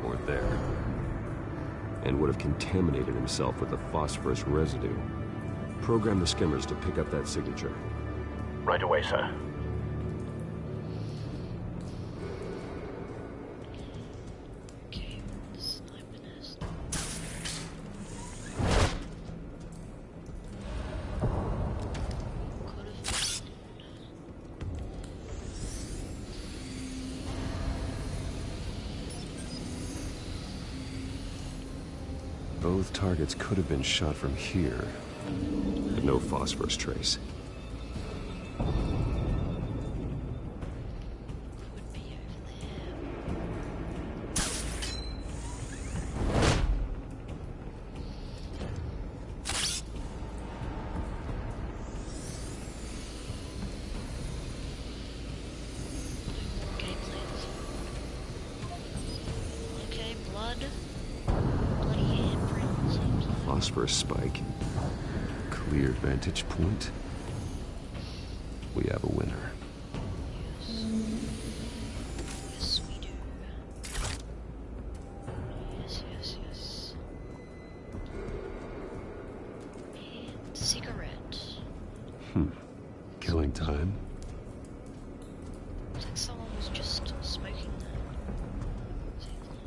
or there, and would have contaminated himself with the phosphorus residue. Program the skimmers to pick up that signature. Right away, sir. Okay, sniper nest. Both targets could have been shot from here, but no phosphorus trace. Would be over there. Gameplay this one. Okay, blood. Bloody handprint, seems like. Phosphorus spike. Clear vantage point. We have a winner. Yes, we do. Yes. And cigarette. Killing time. Looks like someone was just smoking that.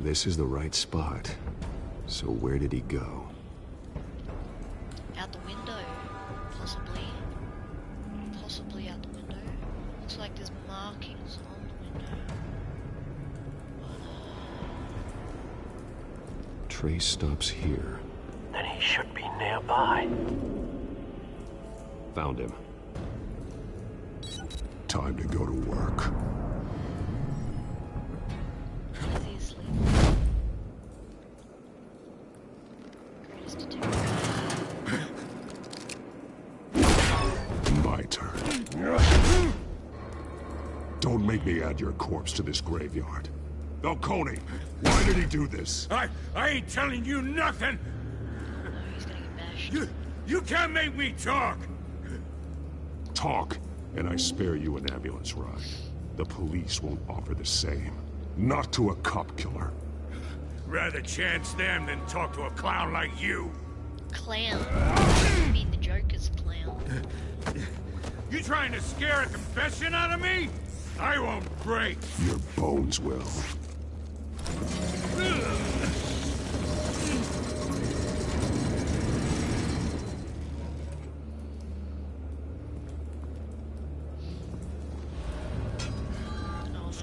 This is the right spot. So where did he go? Out the window, possibly. Possibly out the window. Looks like there's markings on the window. Trace stops here. Then he should be nearby. Found him. Time to go to work. Obviously. Greatest detective. My turn. Don't make me add your corpse to this graveyard. Falcone, why did he do this? I ain't telling you nothing! No, he's gonna get bashed. You can't make me talk! Talk, and I spare you an ambulance ride. The police won't offer the same. Not to a cop killer. Rather chance them than talk to a clown like you. Clown. You mean the Joker's clown. You trying to scare a confession out of me? I won't break. Your bones will.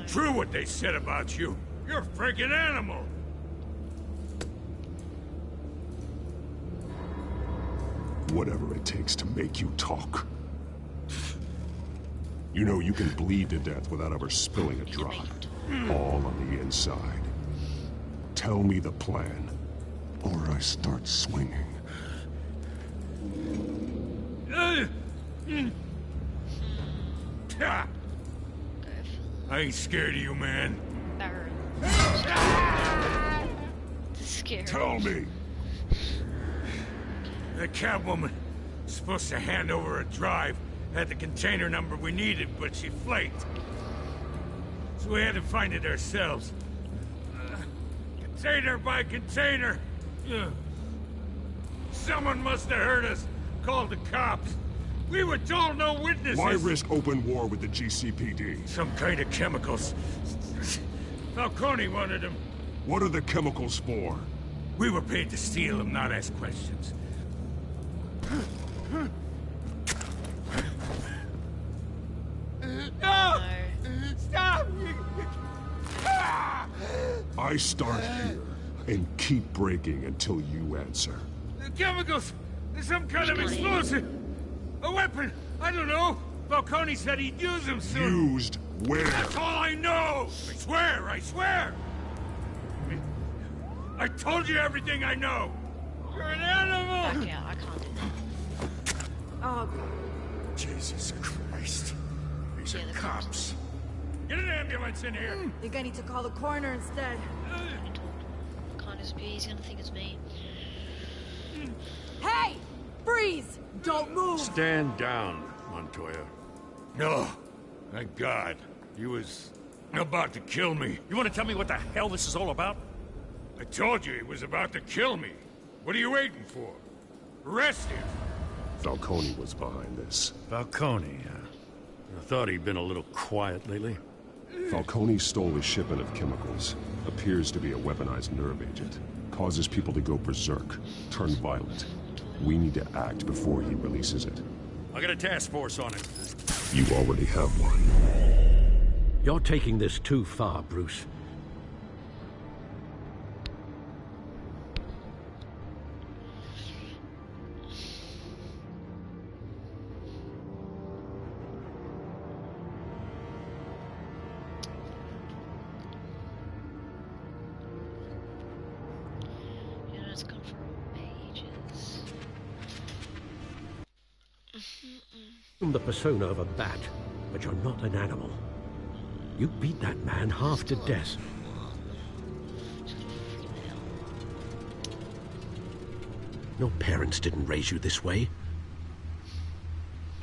true what they said about you. You're a freaking animal. Whatever it takes to make you talk. You know you can bleed to death without ever spilling a drop. All on the inside. Tell me the plan, or I start swinging. I ain't scared of you, man. Scary. Tell me. The Catwoman was supposed to hand over a drive, had the container number we needed, but she flaked. So we had to find it ourselves. Container by container. Someone must have heard us, called the cops. We were told no witnesses. Why risk open war with the GCPD? Some kind of chemicals. Falcone wanted them. What are the chemicals for? We were paid to steal them, not ask questions. No! Stop! I start here and keep breaking until you answer. The chemicals! There's some kind of explosive! A weapon! I don't know! Falcone said he'd use them soon! Used where? That's all I know! I swear! I swear! I told you everything I know! You're an animal! Yeah, I can't do that. Oh, Jesus Christ. These are cops. Get an ambulance in here! think I need to call the coroner instead. Can't just be, he's gonna think it's me. Hey! Freeze! Don't move! Stand down, Montoya. No. Thank God. He was about to kill me. You want to tell me what the hell this is all about? I told you he was about to kill me. What are you waiting for? Arrest him! Falcone was behind this. Falcone, I thought he'd been a little quiet lately. Falcone stole a shipment of chemicals. Appears to be a weaponized nerve agent. Causes people to go berserk, turn violent. We need to act before he releases it. I got a task force on it. You already have one. You're taking this too far, Bruce. You know, it's gone for ages. From the persona of a bat, but you're not an animal. You beat that man half to death. Your parents didn't raise you this way.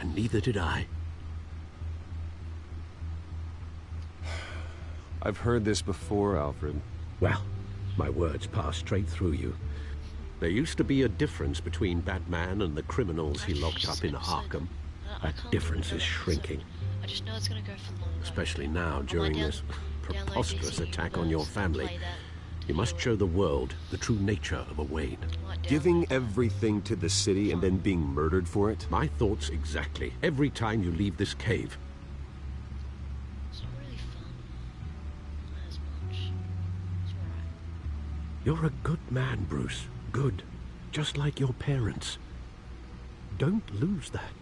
And neither did I. I've heard this before, Alfred. Well, my words pass straight through you. There used to be a difference between Batman and the criminals he locked up in Arkham. That difference is shrinking. I just know it's gonna go for longer. Especially now, during this preposterous attack on your family. You must show the world the true nature of a Wayne. Giving everything to the city and then being murdered for it? My thoughts exactly. Every time you leave this cave. It's not really fun. Not as much. It's alright. You're a good man, Bruce. Good. Just like your parents. Don't lose that.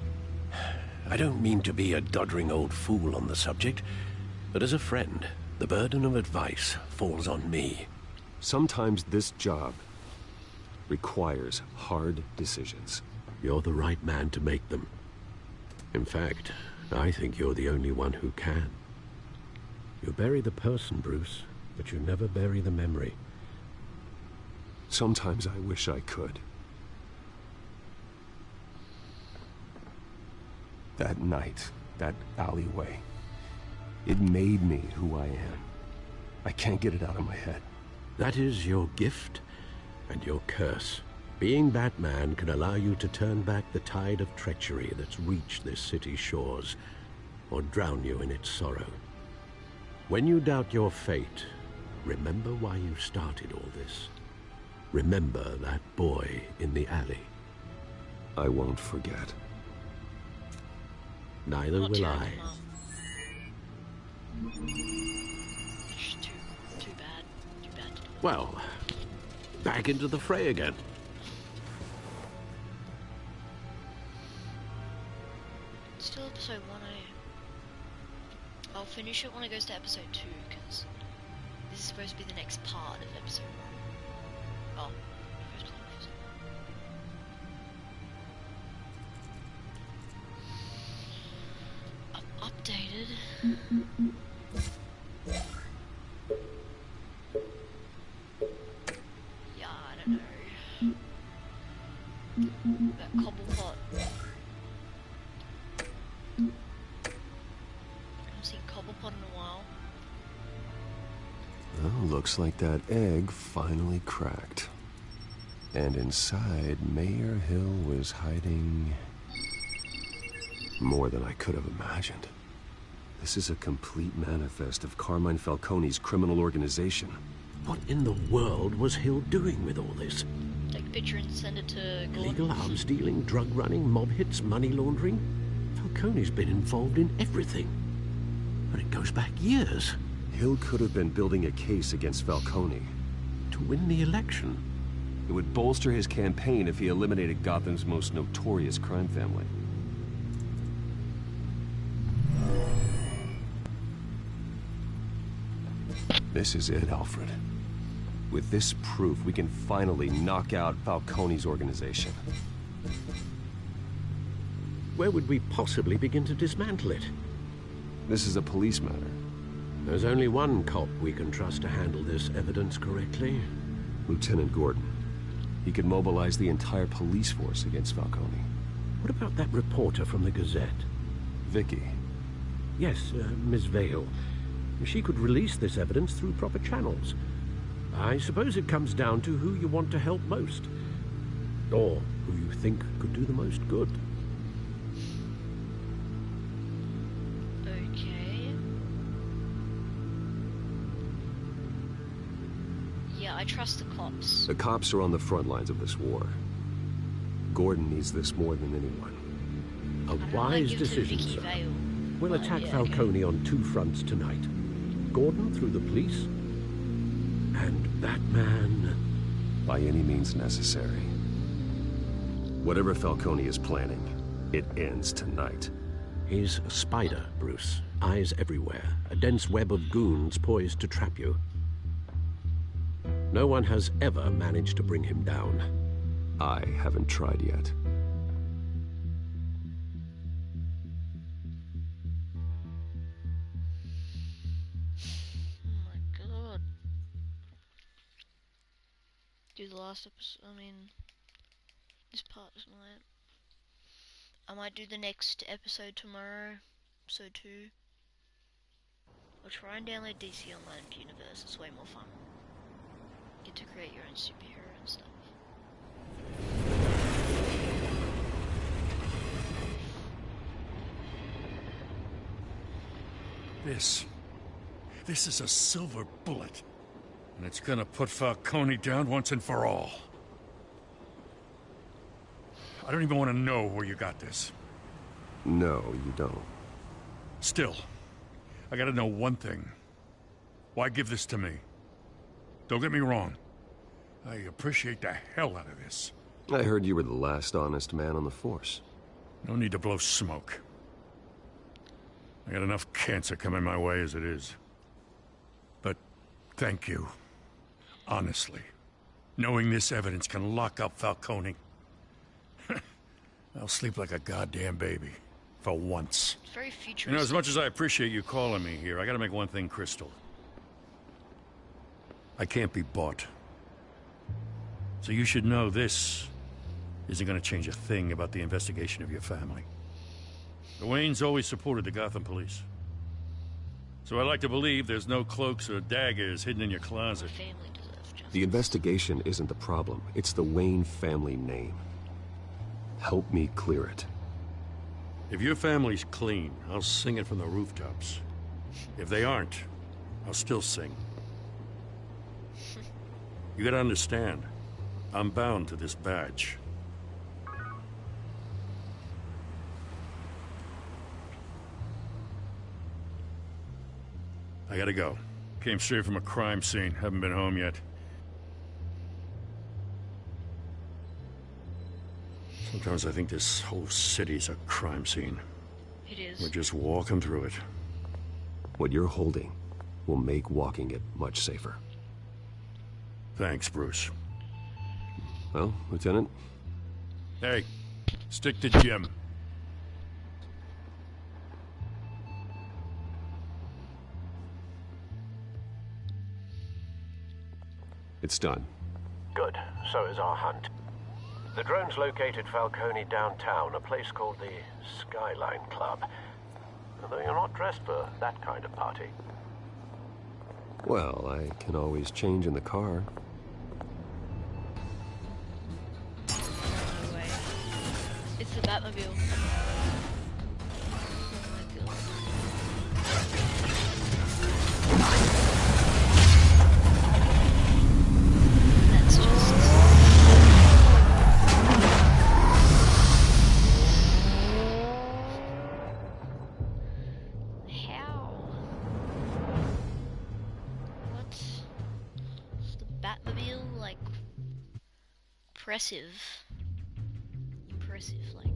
I don't mean to be a doddering old fool on the subject, but as a friend, the burden of advice falls on me. Sometimes this job requires hard decisions. You're the right man to make them. In fact, I think you're the only one who can. You bury the person, Bruce, but you never bury the memory. Sometimes I wish I could. That night, that alleyway, it made me who I am. I can't get it out of my head. That is your gift and your curse. Being Batman can allow you to turn back the tide of treachery that's reached this city's shores, or drown you in its sorrow. When you doubt your fate, remember why you started all this. Remember that boy in the alley. I won't forget. Neither will I. Well, back into the fray again. Still episode 1, I'll finish it when it goes to episode 2, because this is supposed to be the next part of episode 1. Oh, first one. Updated. Yeah, I don't know. That cobble pot. I haven't seen Cobblepot in a while. Well, looks like that egg finally cracked. And inside, Mayor Hill was hiding more than I could have imagined. This is a complete manifest of Carmine Falcone's criminal organization. What in the world was Hill doing with all this? Take a picture and send it to Gordon. Illegal arms dealing, drug running, mob hits, money laundering? Falcone's been involved in everything. And it goes back years. Hill could have been building a case against Falcone. To win the election. It would bolster his campaign if he eliminated Gotham's most notorious crime family. This is it, Alfred. With this proof, we can finally knock out Falcone's organization. Where would we possibly begin to dismantle it? This is a police matter. There's only one cop we can trust to handle this evidence correctly. Lieutenant Gordon. He could mobilize the entire police force against Falcone. What about that reporter from the Gazette? Vicky. Yes, Miss Vale. She could release this evidence through proper channels. I suppose it comes down to who you want to help most. Or who you think could do the most good. Okay. Yeah, I trust the cops. The cops are on the front lines of this war. Gordon needs this more than anyone. A wise decision, sir. Vale. We'll attack Falcone on two fronts tonight. Gordon through the police, and that man... By any means necessary. Whatever Falcone is planning, it ends tonight. He's a spider, Bruce. Eyes everywhere. A dense web of goons poised to trap you. No one has ever managed to bring him down. I haven't tried yet. Do the last episode, this part tonight. I might do the next episode tomorrow, episode 2. I'll try and download DC Online Universe, it's way more fun. You get to create your own superhero and stuff. This is a silver bullet. And it's gonna put Falcone down once and for all. I don't even want to know where you got this. No, you don't. Still, I gotta know one thing. Why give this to me? Don't get me wrong. I appreciate the hell out of this. I heard you were the last honest man on the force. No need to blow smoke. I got enough cancer coming my way as it is. But thank you. Honestly. Knowing this evidence can lock up Falcone. I'll sleep like a goddamn baby. For once. It's very futuristic. You know, as much as I appreciate you calling me here, I gotta make one thing crystal. I can't be bought. So you should know this isn't gonna change a thing about the investigation of your family. The Waynes always supported the Gotham police. So I like to believe there's no cloaks or daggers hidden in your closet. The investigation isn't the problem. It's the Wayne family name. Help me clear it. If your family's clean, I'll sing it from the rooftops. If they aren't, I'll still sing. You gotta understand, I'm bound to this badge. I gotta go. Came straight from a crime scene. Haven't been home yet. Sometimes I think this whole city's a crime scene. It is. We're just walking through it. What you're holding will make walking it much safer. Thanks, Bruce. Well, Lieutenant? Hey, stick to Jim. It's done. Good. So is our hunt. The drone's located Falcone downtown, a place called the Skyline Club. Although you're not dressed for that kind of party. Well, I can always change in the car. No way. It's the Batmobile. Oh my god. That's just... How? What? Is the Batmobile, like, impressive? Impressive, like...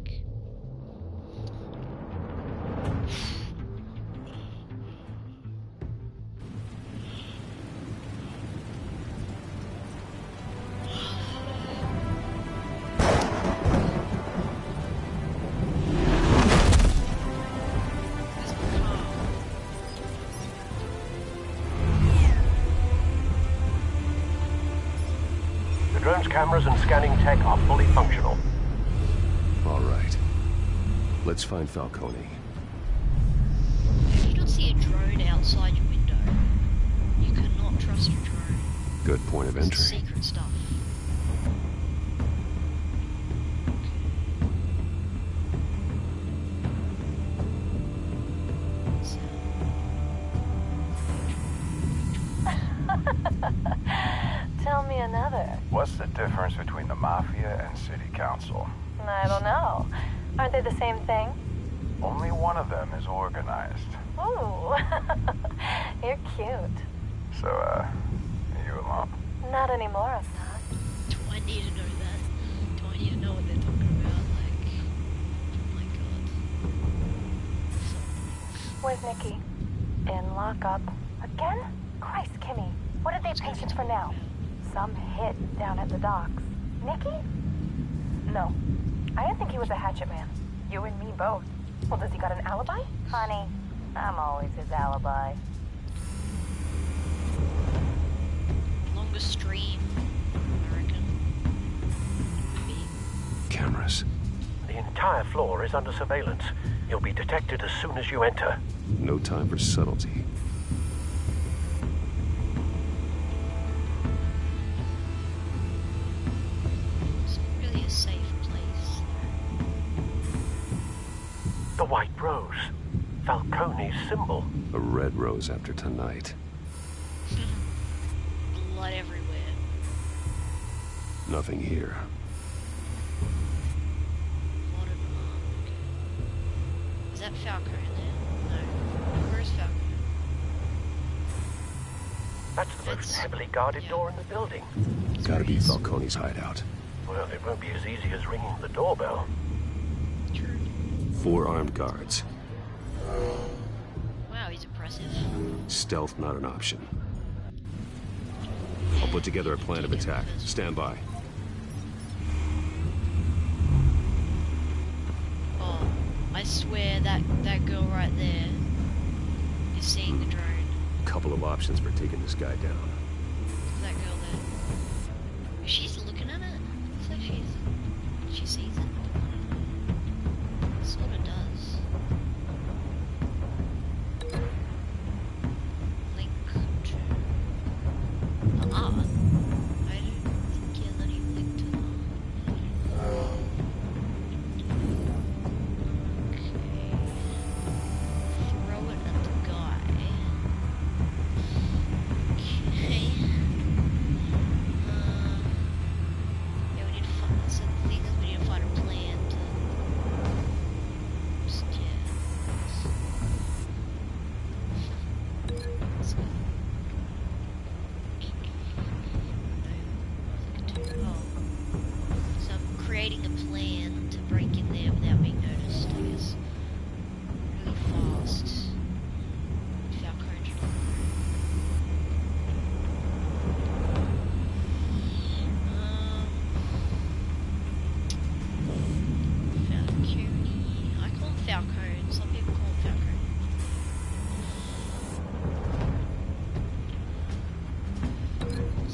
The drone's cameras and scanning tech are fully functional. All right. Let's find Falcone. If you don't see a drone outside your window, you cannot trust your drone. Good point of It's entry. secret stuff. Tell me another. What's the difference between the Mafia and City Council? I don't know. Aren't they the same thing? Only one of them is organized. Ooh, you're cute. So, are you alone? Not anymore, I'm not. Do I need to know that? Do I need to know what they're talking about? Like, oh my god. Where's Nikki? In lockup. Again? Christ, Kimmy. What did they patient for now? Some hit down at the docks. Nikki? No. I didn't think he was a hatchet man. You and me both. Well, does he got an alibi? Honey, I'm always his alibi. Longest stream, I reckon. Cameras. The entire floor is under surveillance. You'll be detected as soon as you enter. No time for subtlety. It's not really a safe place. The White Rose. Falcone's symbol. A red rose after tonight. Blood everywhere. Nothing here. What an arc. Is that Falcone there? No. Where's Falcone? That's the most heavily guarded door in the building. Gotta be Falcone's hideout. Well, it won't be as easy as ringing the doorbell. 4 armed guards. Wow, he's impressive. Stealth not an option. I'll put together a plan of attack. Stand by. Oh, I swear that girl right there is seeing the drone. Couple of options for taking this guy down. That girl there. She's looking at it. Looks like she sees it. Sort of does. Link to... I don't think you're letting link to Okay. Throw it at the guy. Okay. Yeah, we need to find... So the thing is we need to find a plan to...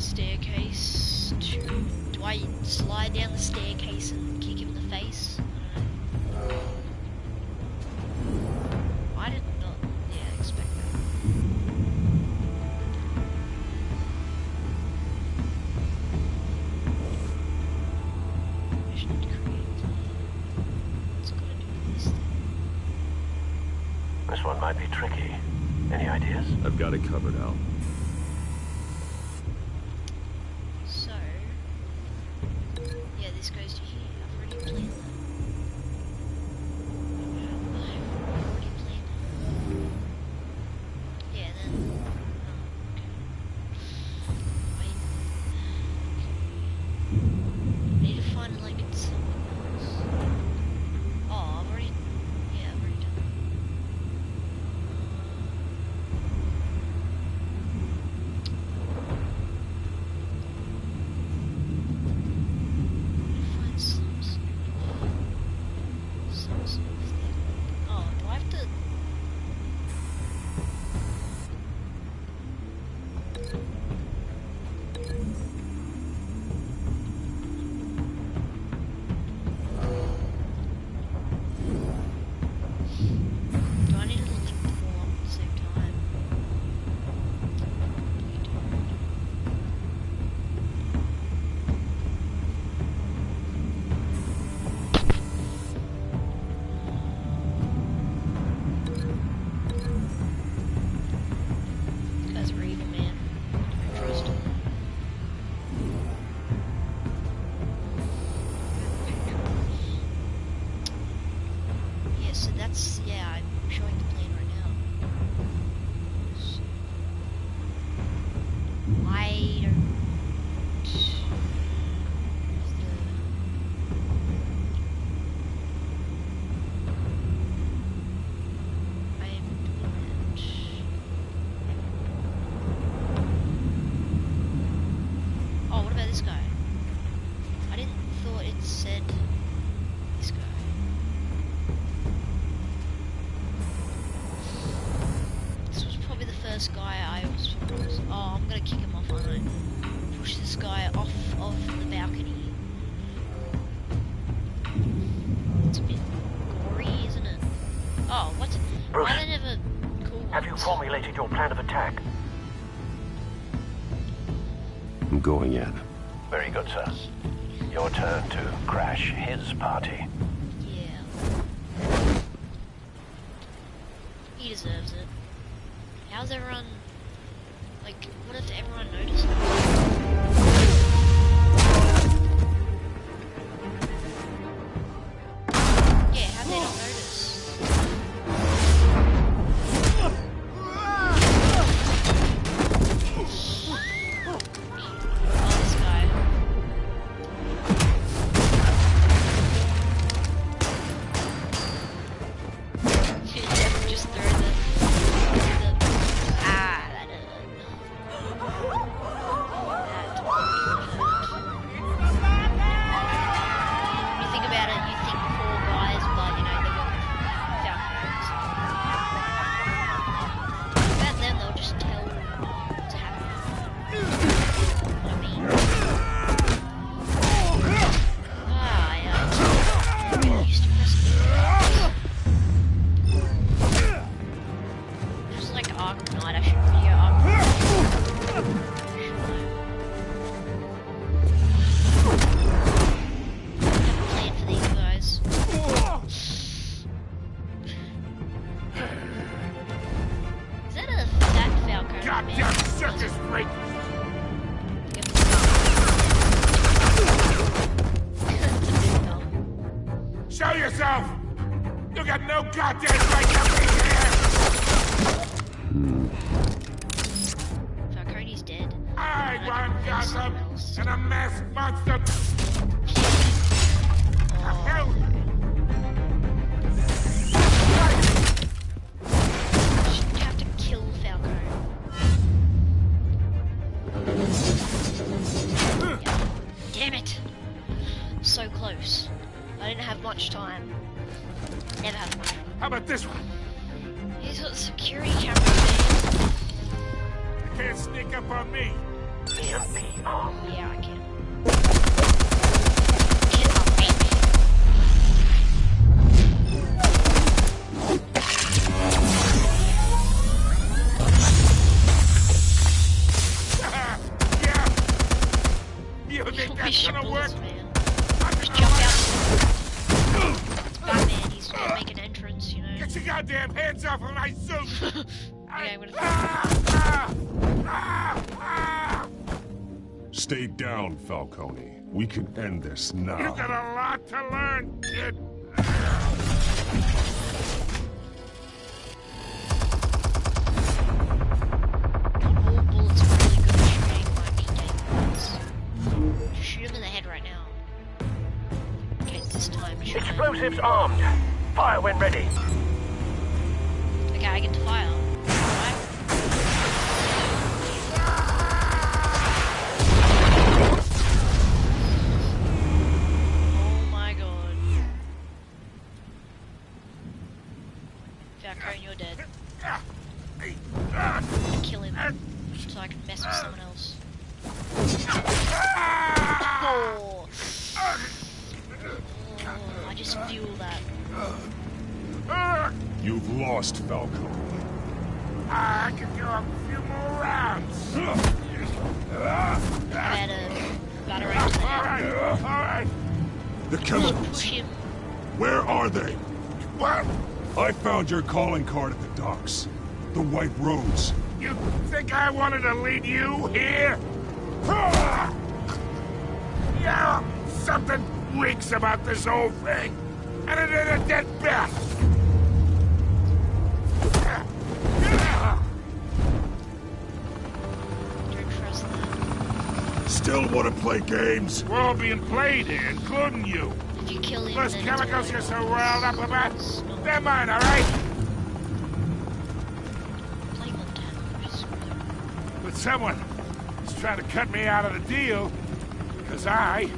Staircase. Do I slide down the staircase and kick him in the face? I don't know. I did not, expect that. Mission to create. What's it gotta do with this thing? This one might be tricky. Any ideas? I've got it covered, Al. So, yeah, this goes to here. I've already planned that. I've already planned it. Yeah, then. I need to find like something else. Oh, I've already. Yeah, I've already done that. Find some sort of thing. Oh, do I have to? Do I need to link them all up at the same time? You guys are evil, man. I don't trust them. Yeah, so that's, I'm showing the plan right now. So, I don't... I am doing that. Oh, what about this guy? I didn't thought it said this guy. This was probably the first guy I was supposed to... Oh, I'm gonna kick him off, aren't I? Push this guy off of the balcony. It's a bit gory, isn't it? Oh, what? Bruce, Why are they never cool ones? have you formulated your plan of attack? I'm going in. Very good, sir. Your turn to crash his party. Yeah. He deserves it. How's everyone... Like, what if everyone noticed? Yeah, how'd they not notice? Oh, this guy. Yeah, just throw the... Ah, that When you think about it, you think 4 guys, but you know, they're working for Falcons. About them, they'll just tell what's happening. I mean... I'm really used to pressing buttons. Just like Arkham Knight, I should video Arkham Knight. Plan for these guys. Is that a fat Falcon? Goddamn circus freak! Show yourself! You got no goddamn right to be here! Falcone's dead. I run Gotham, and a masked monster! Hell! Shouldn't have to kill Falcone. Yeah. Damn it! So close. I didn't have much time. Never have much time. How about this one? He's got security cameras, man. You can't sneak up on me. EMP armed. Yeah, I can. You think that's gonna work? Just jump out. It's Batman, he's gonna make an entrance, you know. Get your goddamn hands off of my suit! Okay, I'm gonna Stay down, Falcone. We can end this now. You got a lot to learn, kid. all bullets are really good at shooting my meat bullets. Just shoot him in the head right now. Okay, this time shoot him. Explosives armed. Fire when ready. Okay, I get to fire. Alright. Oh my god. Falcone, you're dead. I'm gonna kill him so I can mess with someone else. Oh. Oh, I just feel that. You've lost, Falcone. I can go a few more rounds. Better batter into that. Alright. The chemicals. Push him. Where are they? What? I found your calling card at the docks. The White Rose. You think I wanted to lead you here? Yeah, something reeks about this whole thing. And it is a dead bat. Don't trust that. Still want to play games? We're all being played here, including you. If you kill him, Those then chemicals it's you're over. so riled up about, they're mine, alright? Play Montana. But someone is trying to cut me out of the deal because I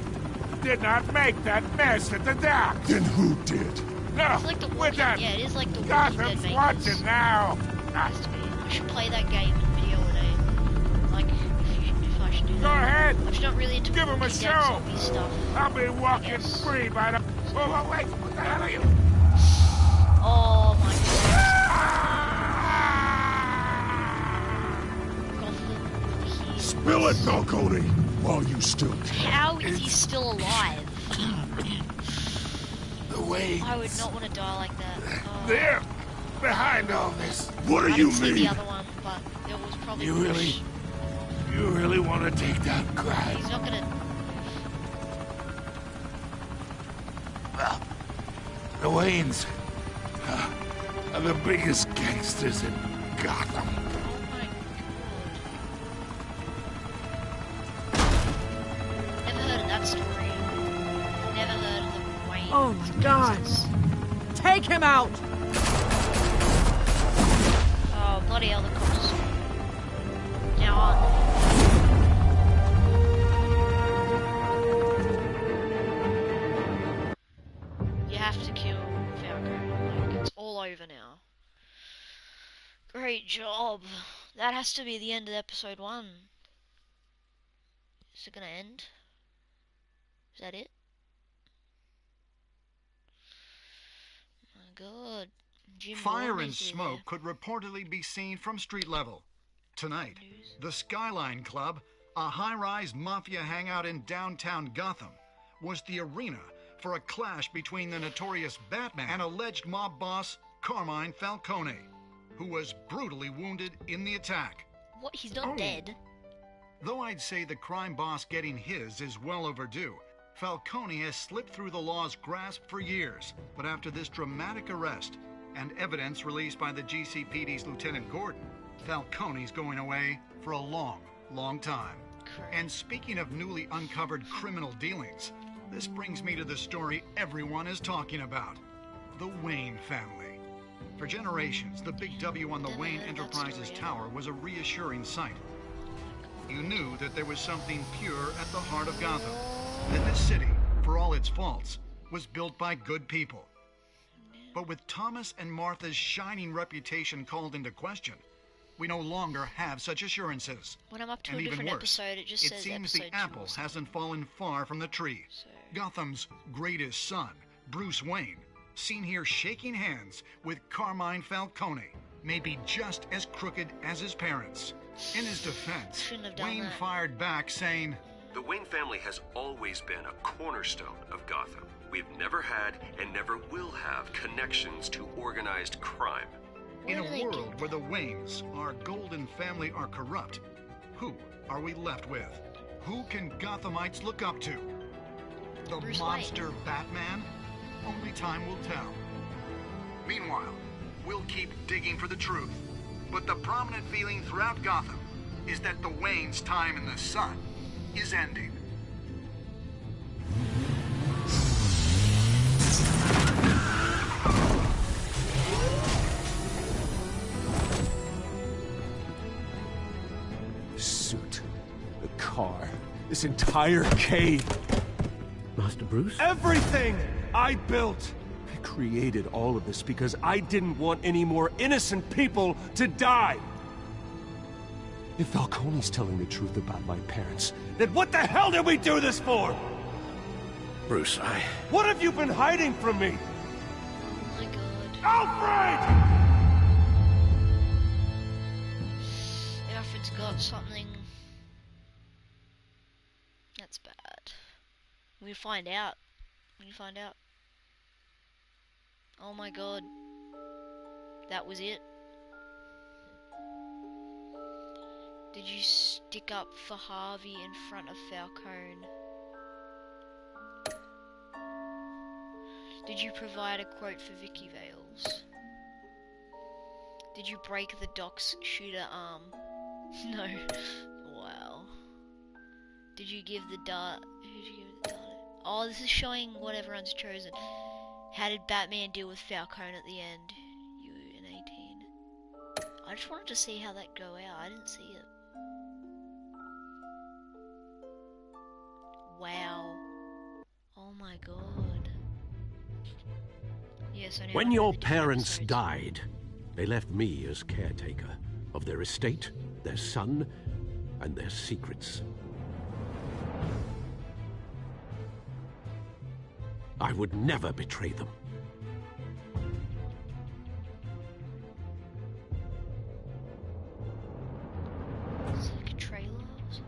did not make that mess at the docks. Then who did? No, It's like the we're Walking, done. yeah, it is like the Walking Gotham's Dead watching makers. now. Has to be. I should play that game video today. Like, if I should do that. Go ahead. I'm just not really into Give him a Walking Dead show. zombie stuff. I'll be walking Yes. free by the... Oh, wait, what the hell are you? Oh my god. Gotham, Spill it, Falcone, while you still can. how is he still alive? The way I would not want to die like that. Oh. they're behind all this. What do I you didn't see the mean? other one, but it was probably You really want to take down crime? He's not gonna. Well, the Waynes are the biggest gangsters in Gotham. Oh my god. Never heard of that story. Never heard of the Wayne. Oh my god. Take him out! Oh, bloody hell, the cops. Now on. You have to kill Falcone. Like, it's all over now. Great job. That has to be the end of episode 1. Is it gonna end? Is that it? My god. Jim Fire Bourne and is smoke could reportedly be seen from street level. Tonight, the Skyline Club, a high-rise mafia hangout in downtown Gotham, was the arena for a clash between the notorious Batman and alleged mob boss Carmine Falcone, who was brutally wounded in the attack. What? He's not dead? Though I'd say the crime boss getting his is well overdue, Falcone has slipped through the law's grasp for years. But after this dramatic arrest and evidence released by the GCPD's Lieutenant Gordon, Falcone's going away for a long, long time. And speaking of newly uncovered criminal dealings, this brings me to the story everyone is talking about: the Wayne family. For generations, the big W on the Wayne Enterprises Tower was a reassuring sight. You knew that there was something pure at the heart of Gotham, that this city, for all its faults, was built by good people. But with Thomas and Martha's shining reputation called into question, We no longer have such assurances. When I'm up to And a even different worse, episode, it just it says seems episode the apple hasn't fallen far from the tree. Gotham's greatest son, Bruce Wayne, seen here shaking hands with Carmine Falcone, may be just as crooked as his parents. In his defense, Wayne fired back saying, "The Wayne family has always been a cornerstone of Gotham. We've never had and never will have connections to organized crime." In a world where the Waynes, our golden family, are corrupt, who are we left with? Who can Gothamites look up to? The monster Batman? Only time will tell. Meanwhile, we'll keep digging for the truth. But the prominent feeling throughout Gotham is that the Waynes' time in the sun is ending. The suit, the car, this entire cave. Master Bruce? Everything I built! I created all of this because I didn't want any more innocent people to die! If Falcone's telling the truth about my parents, then what the hell did we do this for? Bruce, What have you been hiding from me? Oh my god. Alfred! Alfred's got something. That's bad. We find out. We find out. Oh my god. That was it. Did you stick up for Harvey in front of Falcone? Did you provide a quote for Vicky Vales? Did you break the Doc's shooter arm? No. Wow. Did you give the dart? Who did you give the dart? Oh, this is showing what everyone's chosen. How did Batman deal with Falcone at the end? You and 18. I just wanted to see how that go out. I didn't see it. Wow. Oh my god. Yes, I know. When your parents died, they left me as caretaker of their estate, their son, and their secrets. I would never betray them. Is it like a trailer or something?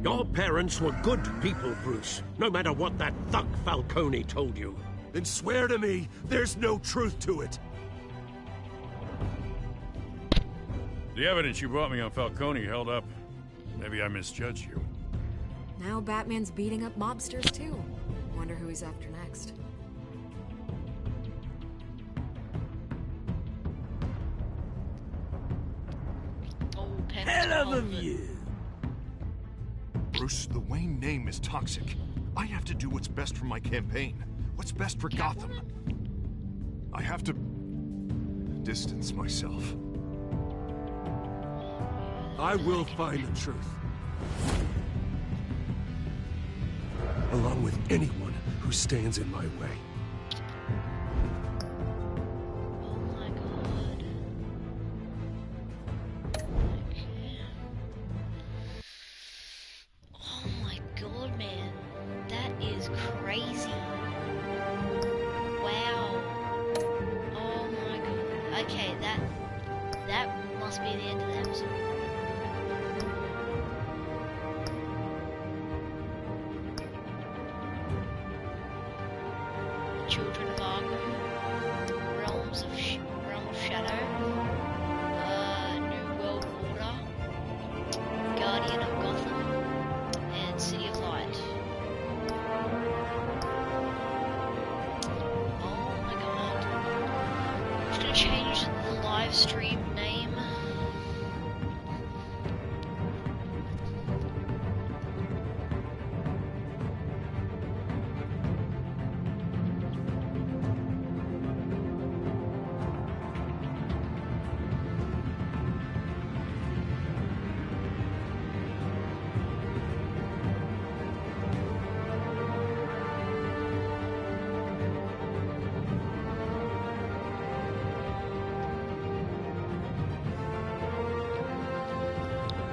Your parents were good people, Bruce, no matter what that thug Falcone told you. Then swear to me there's no truth to it. The evidence you brought me on Falcone held up. Maybe I misjudged you. Now Batman's beating up mobsters too. Wonder who he's after next. Hell of a view. Bruce, the Wayne name is toxic. I have to do what's best for my campaign. What's best for Gotham. I have to distance myself. I will find the truth. Along with anyone who stands in my way. Oh my god. Okay. Oh my god, man. That is crazy. Wow. Oh my god. Okay, that must be the end of the episode. Children of Arkham, Realm of Shadow, New World Order, Guardian of Gotham, and City of Light. Oh my god. I'm just gonna change the live stream name.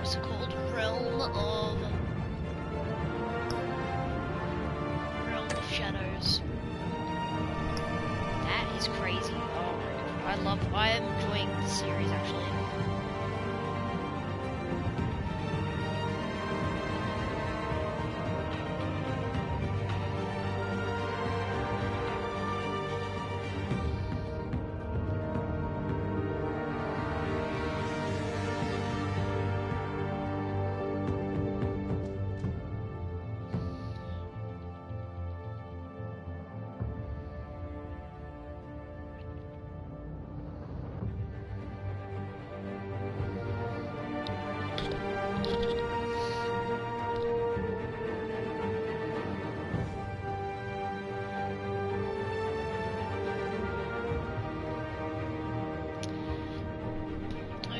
what's it called? Realm of Shadows. That is crazy. Oh my god. I am enjoying the series actually.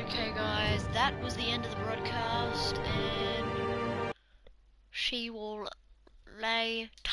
Okay guys, that was the end of the broadcast, and she will lay